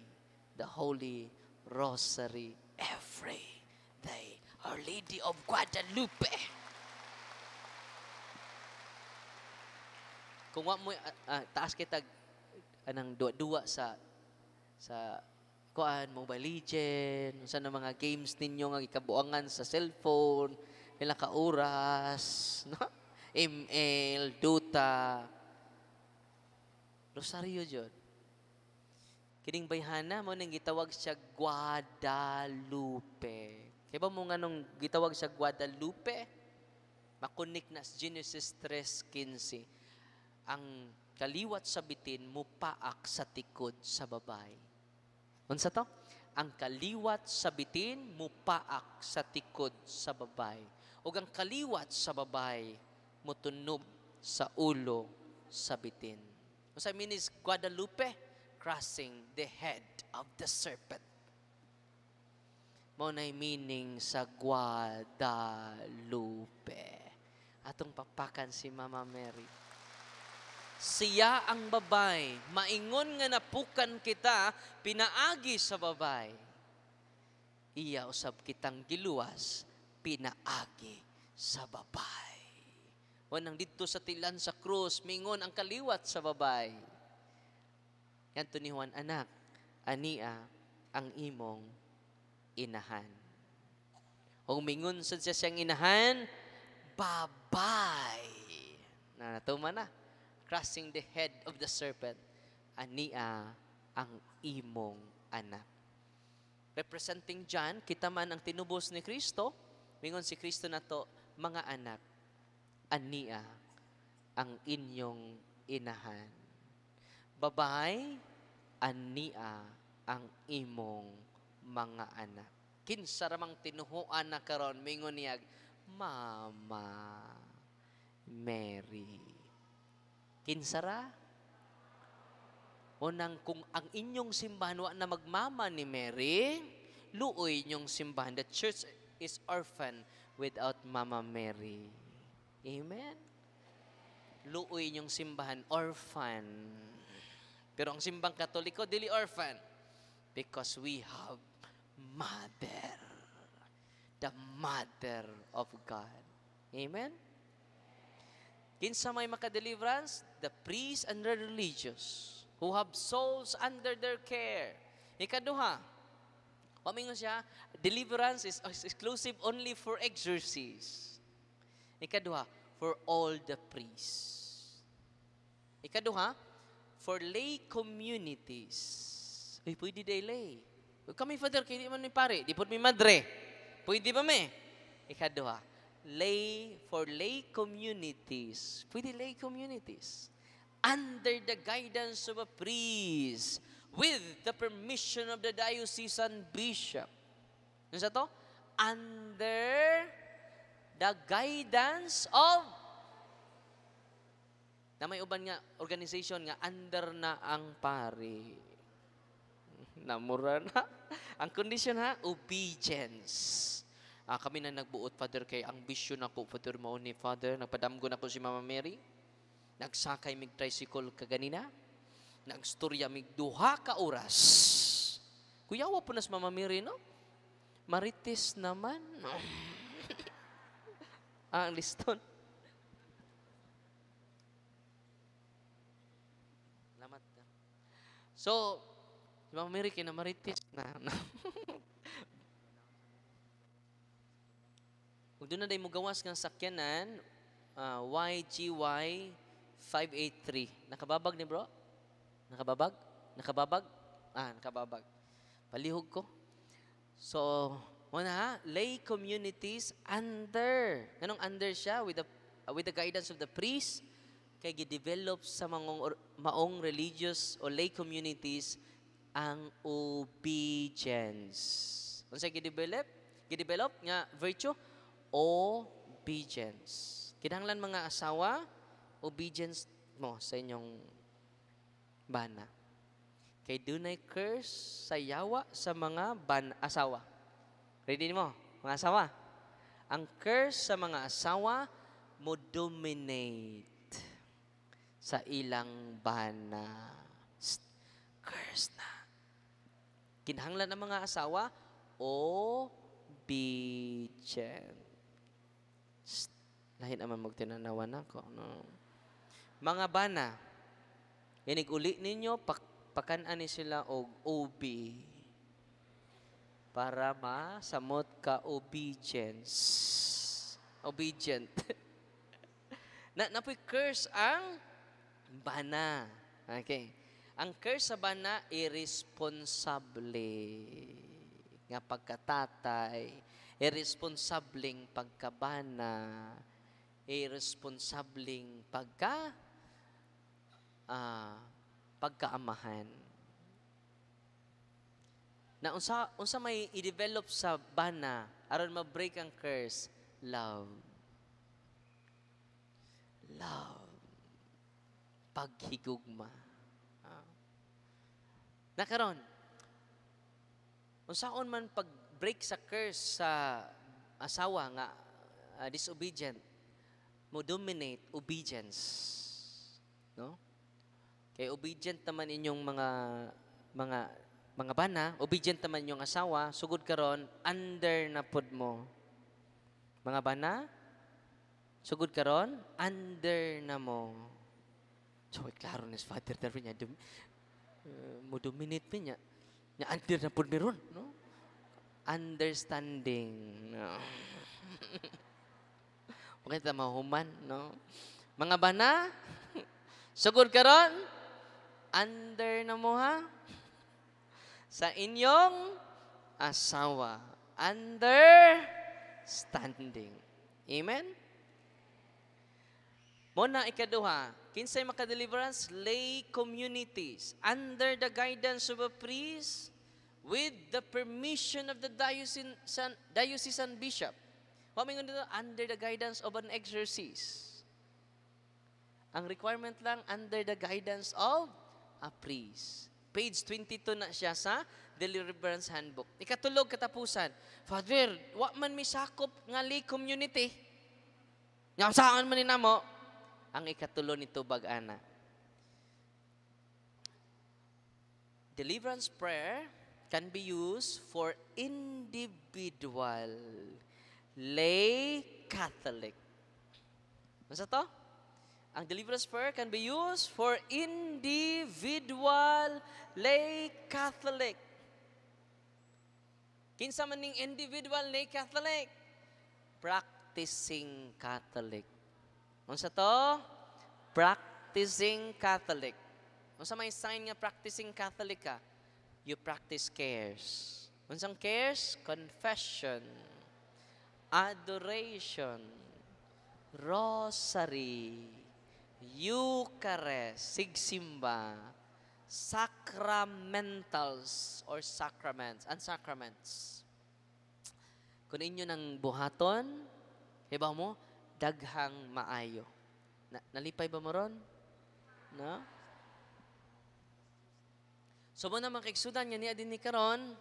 the Holy Rosary every day. Our Lady of Guadalupe. Kung wa mo taas kita anang duwa sa kuan Mobile Legends, sa mga games ninyo nga ikabuangan sa cellphone, ilang ka oras, no? ML, Dota. Rosaryo jud. Kining bayhana mo nang gitawag siya Guadalupe. Kaya ba mo nga nung gitawag siya Guadalupe? Makunik na sa Genesis 3:15. Ang kaliwat sa bitin, mupaak sa tikod sa babay. Unsa to? Ang kaliwat sa bitin, mupaak sa tikod sa babay. O ang kaliwat sa babay, mutunob sa ulo sa bitin. Unsa means Guadalupe? Crossing the head of the serpent. Mao nay meaning sa Guadalupe. Atong papakan si Mama Mary. Siya ang babay, maingon nga napukan kita, pinaagi sa babay. Iya usab kitang giluwas, pinaagi sa babay. Wanang dito sa tilan sa krus, mingon ang kaliwat sa babay. Yan to ni Juan, anak, ania ang imong inahan. O mingon sa siyang inahan, babay. Natuma na. Crossing the head of the serpent, ania ang imong anak. Representing John, kita man ang tinubos ni Kristo, mingon si Kristo na to, mga anak, ania ang inyong inahan. Babay, ania ang imong mga anak. Kinsa ramang tinuhuan na karon, mingon niyag, Mama Mary. Kinsara? Unang kung ang inyong simbahan wa na magmama ni Mary, luoy inyong simbahan. The church is orphan without Mama Mary. Amen? Luoy inyong simbahan, orphan. Pero ang simbang Katoliko, dili orphan. Because we have Mother. The Mother of God. Amen? Kinsa may makadeliverance? The priests and the religious who have souls under their care. Ikaduha, pamingon siya, deliverance is exclusive only for exorcists. Ikaduha, for all the priests. Ikaduha, for lay communities. Uy, pwede day lay. Kami, Father, kaya di man ni pare. Di po mi madre. Pwede ba me? Ikaduha, for lay communities. Pwede lay communities. Under the guidance of a priest. With the permission of the diocesan bishop. Ano sa to? Under the guidance of na may uban nga organization nga under na ang pari. Namura na. Ang condition ha, obedience. Kami na nagbuot, Father, kay ang vision ako, Father, mao ni Father. Nagpadamgo na ko si Mama Mary. Nagsakay mig tricycle kaganina. Nagstorya mig duha ka oras. Kuyawa po nas Mama Mary, no? Marites naman. Ang liston. Salamat. So, si Mama Mary kinamaritis na. Kung doon na day mo gawas ng sakyanan, YGY 583. Nakababag ni bro? Nakababag? Nakababag? Nakababag. Palihog ko. So, muna ha, lay communities under. Anong under siya? With the guidance of the priest, kay gidevelop sa maong religious o lay communities ang obedience. Kung sa'yo gidevelop nga virtue, obedience. Kinahanglan mga asawa, obedience mo sa inyong bana. Kay dunay curse sa yawa sa mga asawa. Ready mo, mga asawa? Ang curse sa mga asawa mo dominate sa ilang bana. Curse na. Kinahanglan ng mga asawa, obedient. Lahin naman magtinanawan ako. No? Mga bana, inig-uli ninyo, pakanan ni sila og OB para masamot ka obedience. Obedient. Napoy curse ang bana. Okay. Ang curse sa bana, irresponsable. Nga pagkatatay, irresponsableng pagkabana, irresponsableng pagkaamahan. Na unsa may i-develop sa bana aron ma-break ang curse, love. Love. Paghigugma. Nakaron, unsaon man pag-break sa curse sa asawa nga disobedient, mo dominate obedience. No? Kay obedient naman inyong mga bana, obedient naman inyong asawa, sugod karon under na pod mo. Mga bana, sugod karon under na mo. So, klaro ni Father Darwin niya, mo dominate pa niya. Nya under na pod meron, no? Understanding. No. Okay, mahuman, no? Mga bana, sugod karon under na mo ha sa inyong asawa. Understanding. Amen? Muna ikaduha, kinsay makadeliverance? Lay communities under the guidance of a priest with the permission of the diocesan bishop. What mean dito? Under the guidance of an exorcist. Ang requirement lang, under the guidance of a priest. Page 22 na siya sa Deliverance Handbook. Ikatulog katapusan. Father, wa man mi sakop nga lay community. Nga saan man ninamo? Ang ikatulo nito bag-ana. Deliverance prayer can be used for individual lay Catholic. Ano sa to? Ang deliverance prayer can be used for individual lay Catholic. Kinsa man ning individual lay Catholic? Practicing Catholic. Ano sa to? Practicing Catholic. Ano sa may sign nga practicing Catholic ka? You practice cares. Unsang cares? Confession, adoration, rosary, Eucharist, sigsimba, sacramentals or sacraments, and sacraments. Kung inyo ng buhaton, hibaw mo, daghang maayo. Nalipay ba mo ron? No? So mo naman kaigsudan, nga niya din ni karon,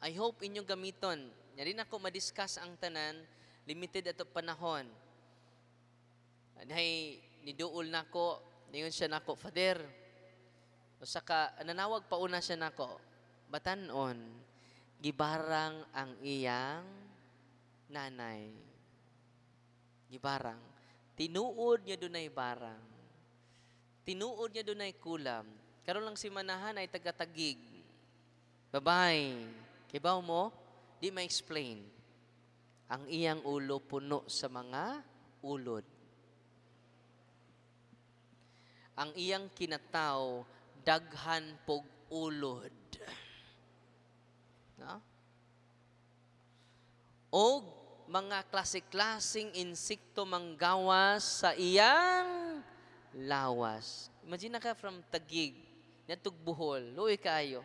I hope inyong gamiton. Nga rin ako madiscuss ang tanan, limited ato panahon. Ay, niduol na ko, ningon siya nako, Father, o saka, nanawag pa una siya nako, batanon, gibarang ang iyang nanay. Gibarang. Tinuod niya dunay barang. Tinuod niya dunay kulam. Karon lang si manahan ay taga-Tagig. Bye-bye. Kibaw mo, di ma-explain. Ang iyang ulo puno sa mga ulod. Ang iyang kinataw, daghan pog ulod. No? O mga klase-klaseng insekto manggawas sa iyang lawas. Imagine ka from Tagig, natug Bohol, luoy kaayo.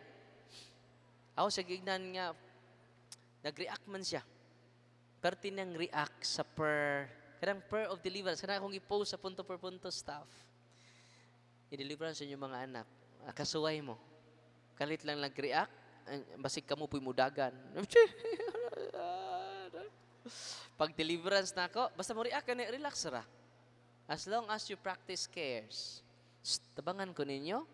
Ako sa gignan nga, nag-react man siya. Pero tinang react sa kanang prayer of deliverance. Kanang akong i-post sa punto per punto stuff. I-deliverance sa inyong mga anak. Kasuway mo. Kalit lang nag-react, basig ka mo po'y mudagan. Pag deliverance na ako, basta mo react, relax ra. As long as you practice cares. Tabangan ko ninyo.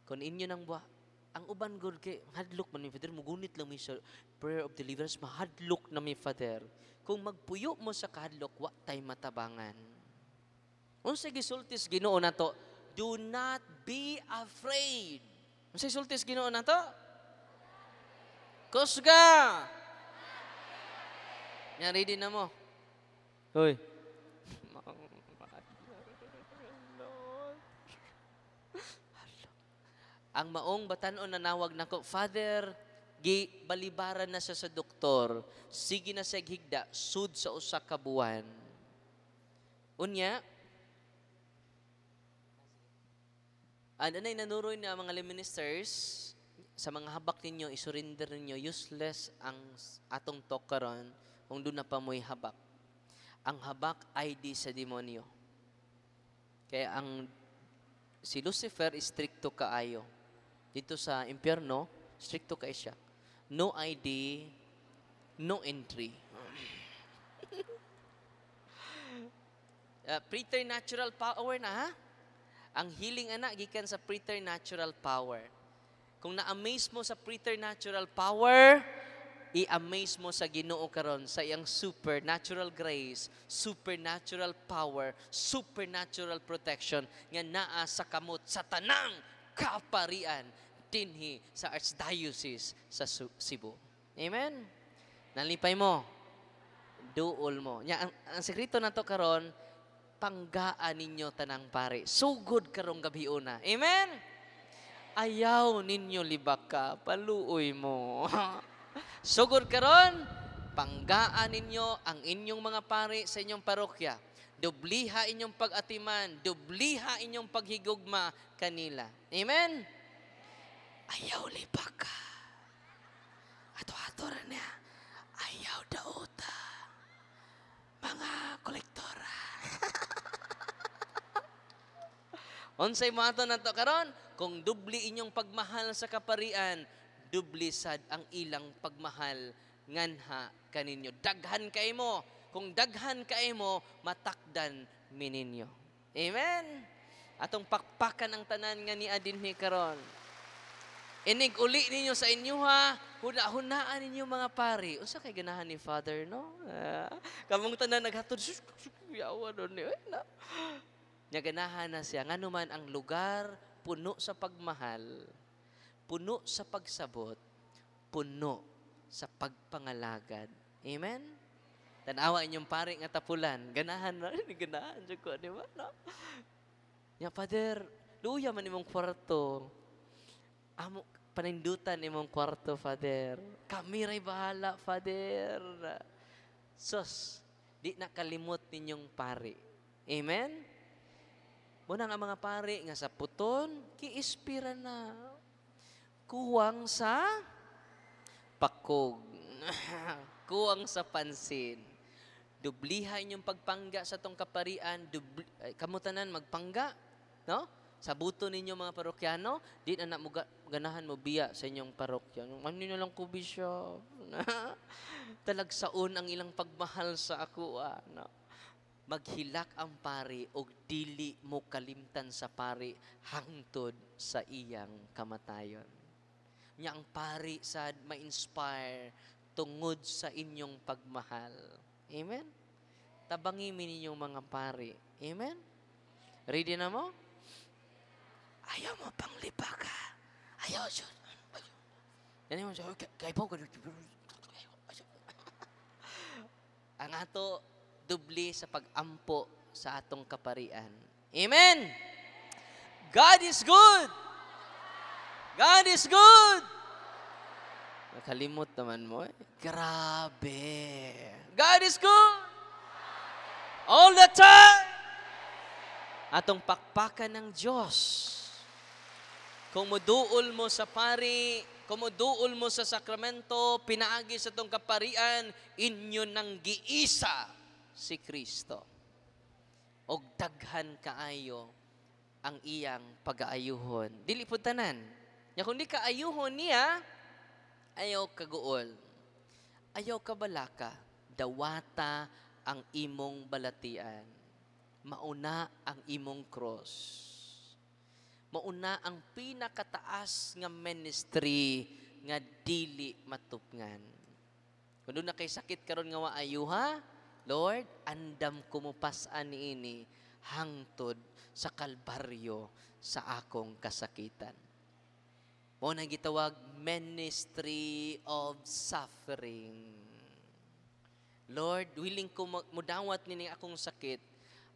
Kung inyo nang buha, ang uban good kay hadlok man mi Father, mugunit lang mi sa prayer of deliverance, mahadlok na mi Father. Kung magpuyo mo sa kahadlok, wa tay matabangan. Unsa gisultis Ginoo nato? Do not be afraid. Unsa gisultis Ginoo nato? Kusga. Nya ready na mo. Hoy. Ang maong batanon na nawag nako, Father, balibaran na siya sa doktor, sige na siya higda, sud sa usa ka buwan. Unya, anay nanuroy na mga ministers, sa mga habak ninyo, isurrender ninyo, useless ang atong talk karon kung doon na pa mo'y habak. Ang habak ID sa demonyo. Kaya si Lucifer, stricto kaayo. Dito sa impyerno, stricto kay siya. No ID, no entry. Preternatural power na ha? Ang healing anak, gikan sa preternatural power. Kung na-amaze mo sa preternatural power, i-amaze mo sa Ginoo karon sa iyang supernatural grace, supernatural power, supernatural protection nga naa sa kamot sa tanang kaparian dinhi sa Archdiocese sa Cebu. Amen? Nalipay mo. Duol mo. Ang sekreto na to karon, panggaan ninyo tanang pare. Sugod karong gabi una. Amen? Ayaw ninyo libaka, paluoy mo. Sugod karon, panggaan ninyo ang inyong mga pare sa inyong parokya. Dubliha inyong pag-atiman, dubliha inyong paghigugma kanila. Amen? Ayaw libaka. Ato-ato rin niya. Ayaw dauta. Mga kolektora. Unsay moato nato karon? Kung dubli inyong pagmahal sa kaparian, dubli sad ang ilang pagmahal nganha kaninyo. Daghan kay mo. Kung daghan kay mo, matakdan mininyo. Amen. Atong pakpakan ang tanan nga ni adinhi karon. Inig uli ninyo sa inyo ha, hunaan ninyo mga pari. Unsa kay ganahan ni Father, no? Kamong tanan naghatod, yawa doon ni. Nya ganahan na siya. Nga naman ang lugar, puno sa pagmahal, puno sa pagsabot, puno sa pagpangalagad. Amen? Tanawa inyong pari nga tapulan. Ganahan na rin, ganahan. Diyo di ba, no? Nya, Father, luya man imong kwarto. Amo, panindutan imong kwarto, Father. Kami ray bahala, Father. Sos, di nakalimot ninyong pari. Amen? Muna nga mga pari nga sa puton, kiispira na. Kuwang sa pakog. Kuwang sa pansin. Dubliha inyong pagpangga sa tong kaparian. Kamutanan magpangga. No? Sa buto ninyo mga parokyano, di na mo ganahan mo biya sa inyong parokya. Ano nyo lang ko, Bishop? Talagsaon ang ilang pagmahal sa ako. No? Maghilak ang pari o dili mo kalimtan sa pari hangtod sa iyang kamatayon. Nya ang pari sad ma-inspire tungod sa inyong pagmahal. Amen? Tabangi ninyong mga pari. Amen? Ready na mo? Ayaw mo pang lipaka. Ayaw siya. Yan mo siya. Kaya po. Ang ato, dubli sa pag-ampo sa atong kaparian. Amen! God is good! God is good! Nakalimot naman mo eh. Grabe! God is good! All the time! Atong pakpakan ng Diyos. Kung muduol mo sa pari, kung muduol mo sa sakramento, pinaagi sa itong kaparian, inyo nang giisa si Kristo. Og daghan kaayo ang iyang pag-aayuhon. Dili po tanan. Ya kung di kaayuhon niya, ayaw kaguol. Ayaw kabalaka. Dawata ang imong balatian. Mauna ang imong cross. Mauna ang pinakataas nga ministry nga dili matupngan. Kung na kay sakit karon nga waayuha, Lord, andam kumupasan niini hangtod sa kalbaryo sa akong kasakitan. Mo na gitawag ministry of suffering. Lord, willing ko mudawat nini akong sakit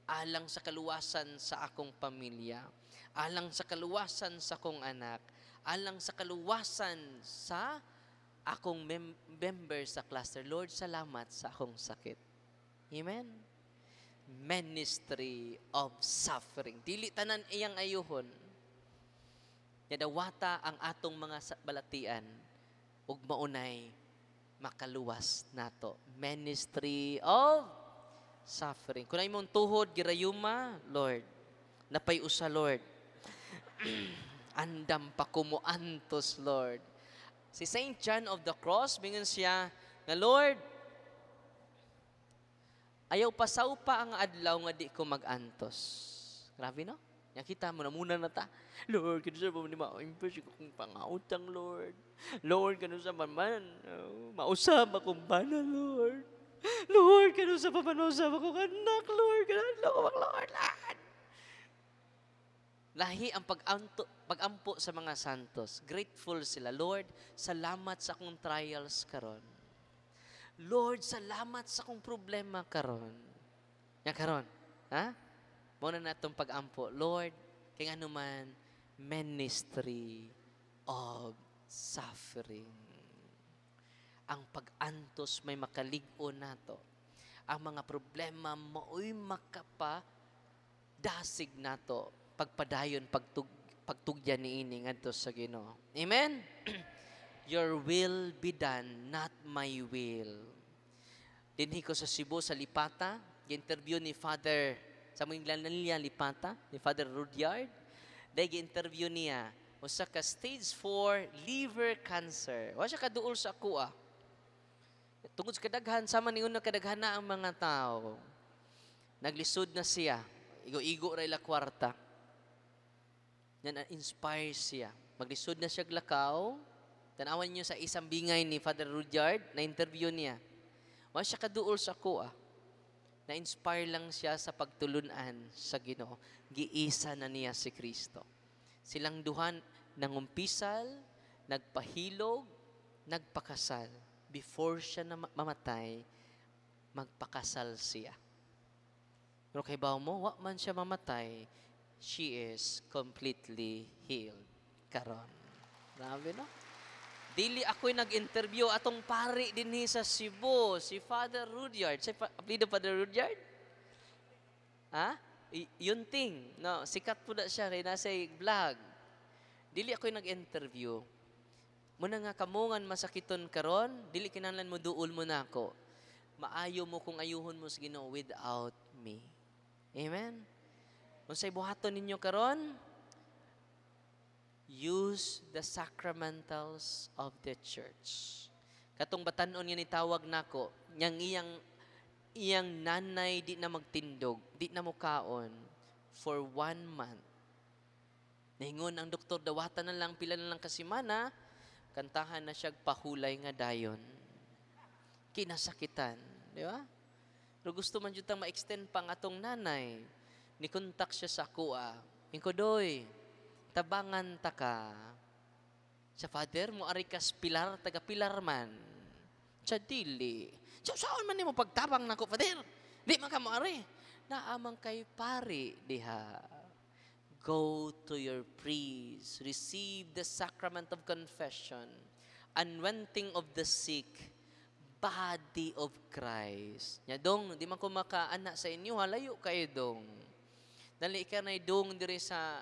alang sa kaluwasan sa akong pamilya, alang sa kaluwasan sa akong anak, alang sa kaluwasan sa akong member sa cluster. Lord, salamat sa akong sakit. Amen? Ministry of suffering. Dili tanan iyang ayuhon. Yadawata ang atong mga balatian ug maunay makaluwas nato. Ministry of suffering. Kung ay mong tuhod, girayuma, Lord. Napay usa, Lord. Andam pa kumuantos, Lord. Si Saint John of the Cross, bingon siya, nga Lord, ayaw pasaw pa ang adlaw nga di ko mag-antos. Grabe, no? Nakita mo na muna na ta. Lord, kano sa man ma-impress kong pangautang, Lord. Lord, kano sa man mausap akong bana, Lord. Lord, kano sa pamanusap akong anak, Lord. Kano akong Lord. Lahi ang pag-ampo sa mga santos. Grateful sila. Lord, salamat sa akong trials karon. Lord, salamat sa akong problema karon. Yan karon. Ha? Muna na itong pag-ampo. Lord, kaya nga naman, ministry of suffering. Ang pag-antos may makaligo nato. Ang mga problema mao'y makapadasig nato. Pagpadayon, pagtugyan ni ini ngadto sa Ginoo. Amen? Your will be done, not my will. Dinhi ko sa Cebu, sa Lipata, interview ni Father sa mga nila Lipata, ni Father Rudyard. Dahil gi-interview niya, usa ka stage 4 liver cancer. Wa siya kaduol sa kuha. Tungod sa kadaghan, sama ni una kadaghan na ang mga tao. Naglisod na siya. Igo-igo ra ila kwarta. Na-inspire siya. Maglisod na siya glakaw. Tanawan niyo sa isang bingay ni Father Rudyard, na-interview niya. Wa siya kaduol sa kuha. Na-inspire lang siya sa pagtulunan sa Ginoo. Giisa na niya si Kristo. Silang duhan nangumpisal, nagpahilog, nagpakasal. Before siya na mamatay, magpakasal siya. Pero kay bawo mo, wa man siya mamatay, she is completely healed. Karon. Grabe, no? Dili ako'y nag-interview atong pari dinhi sa Cebu, si Father Rudyard. Sa apelido Father Rudyard? Ha? Yunting. No, sikat po na siya rin nasa vlog. Dili ako'y nag-interview. Muna nga kamungan masakiton karon, dili kinahanglan mo duol mo na ako. Maayo mo kung ayuhon mo sa Ginoo without me. Amen. Unsay buhaton ninyo karon? Use the sacramentals of the church. Katong batan-on nga ni tawag nako, iyang nanay di na magtindog, di na mukaon for 1 month. Naingon ang doktor, dawatan na lang, pila na lang kasimana, kantahan na siya pahulay nga dayon. Kinasakitan, di ba? Pero gusto man jutang ma-extend pang atong nanay. Nikontak siya sa kuha. Inkodoy, tabangan ta ka. Sa Father, mo arikas pilar, taga pilar man. Sa dili. So, saan man mo pagtabang na ko, Father? Di man ka mo ari. Naamang kay pari, diha. Go to your priest, receive the sacrament of confession, anointing of the sick, body of Christ. Nya dong, di man ko makaana sa inyo, halayo kayo dong. Dali ka na dong diri sa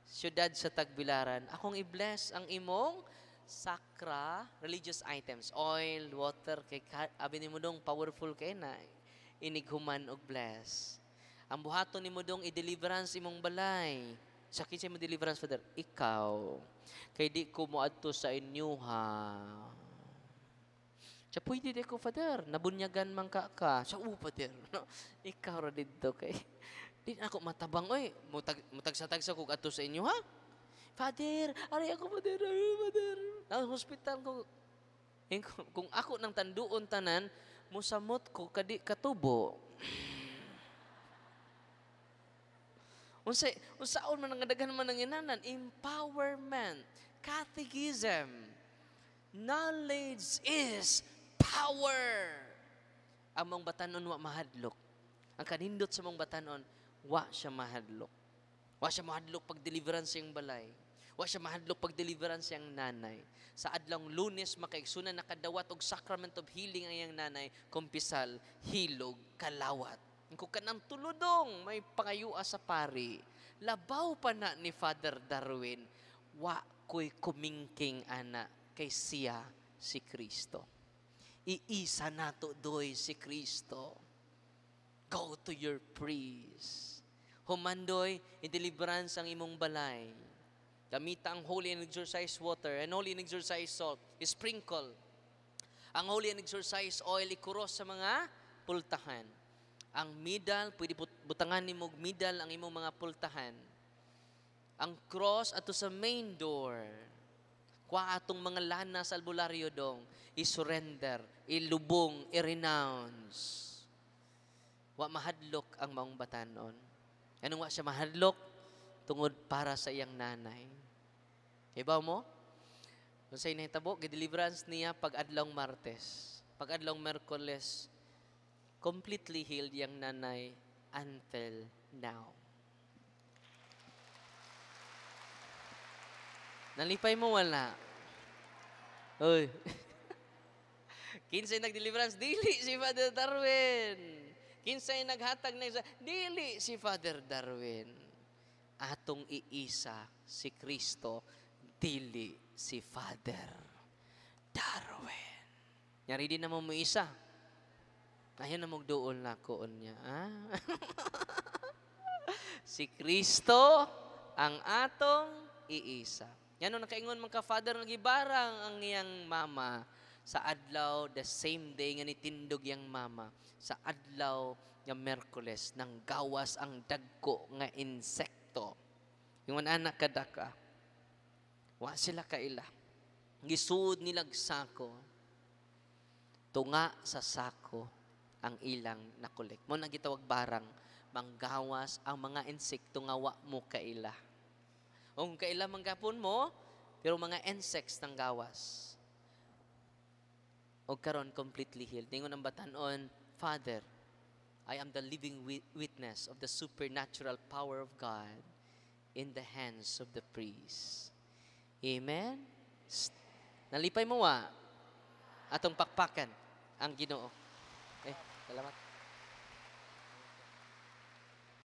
siyudad sa Tagbilaran. Akong i-bless ang imong sakra religious items, oil, water, kay abi nimo dong powerful kay na inighuman og bless. Ang buhaton nimo dong i-deliverance imong balay. Sa kinsa mo deliverance, Father? Ikaw. Kay di ko moadto sa inyo, ha. Siya, pwede di ko, Father. Nabunyagan man ka. Siya, Father. No? Ikaw ra dito kay. Di na ako matabang, oy. Mutag-sa-tagsa ko adto sa inyo, ha? Father, ari ako, Father. Father. Ang hospital ko. Kung ako nang tanduon tanan, musamot ko kadi katubo. Unsaon man ang daghan man ng inanan, empowerment, catechism, knowledge is power. Ang mong batanon wa mahadlok. Ang kanindot sa mong batanon, wa siya mahadlok. Wa siya mahadlok pag deliverance yung balay. Wa siya mahadlok pag deliverance yung nanay. Sa adlong Lunes makaigsunan nakadawat og sacrament of healing ang iyang nanay, kumpisal, hilog, kalawat. Kung kanang tuludong may pangayua sa pari, labaw pa na ni Father Darwin, wa ko'y kumingking ana kay siya si Kristo. Iisa nato doy si Kristo. Go to your priest. Humandoy, i-deliverance ang imong balay. Gamita ang holy and exorcised water and holy and exorcised salt. Sprinkle. Ang holy and exorcised oil, ikuros sa mga pultahan. Ang midal, pwede butangan ni mong midal ang imong mga pultahan. Ang cross ato sa main door. Kuha atong mga lana sa albularyo dong. I-surrender, ilubong, i-renounce. Wa mahadlok ang maong batanon. Anong wa siya mahadlok? Tungod para sa iyang nanay. Ibaw mo? Kung sa'yo nahitabo, deliverance niya pag-adlong Martes. Pag-adlong Merkules, completely healed yung nanay until now. Nalipay mo wala? Uy. Kinsay nag-deliverance? Dili si Father Darwin. Kinsay naghatag na isa? Dili si Father Darwin. Atong iisa si Kristo, dili si Father Darwin. Nyari din naman mo isa. Ayan na magduol na koon niya. Ah? Si Kristo, ang atong iisa. Yan ang nakaingon mga father nga gibarang ang iyang mama sa adlaw the same day nga nitindog yang mama sa adlaw nga Miyerkules nang gawas ang dagko nga insekto. Yung anak kadaka, wa sila kaila. Gisuod nilag sako, tunga sa sako ang ilang nakolek. Mo na gitawag barang, manggawas ang mga insekto nga wa mo kaila. Kung kaila manggapon mo, pero mga insects nang gawas. O karon completely healed. Ningon ang batanon, Father, I am the living witness of the supernatural power of God in the hands of the priest. Amen? Nalipay mo wa atong pakpakan ang Ginoo. Salamat.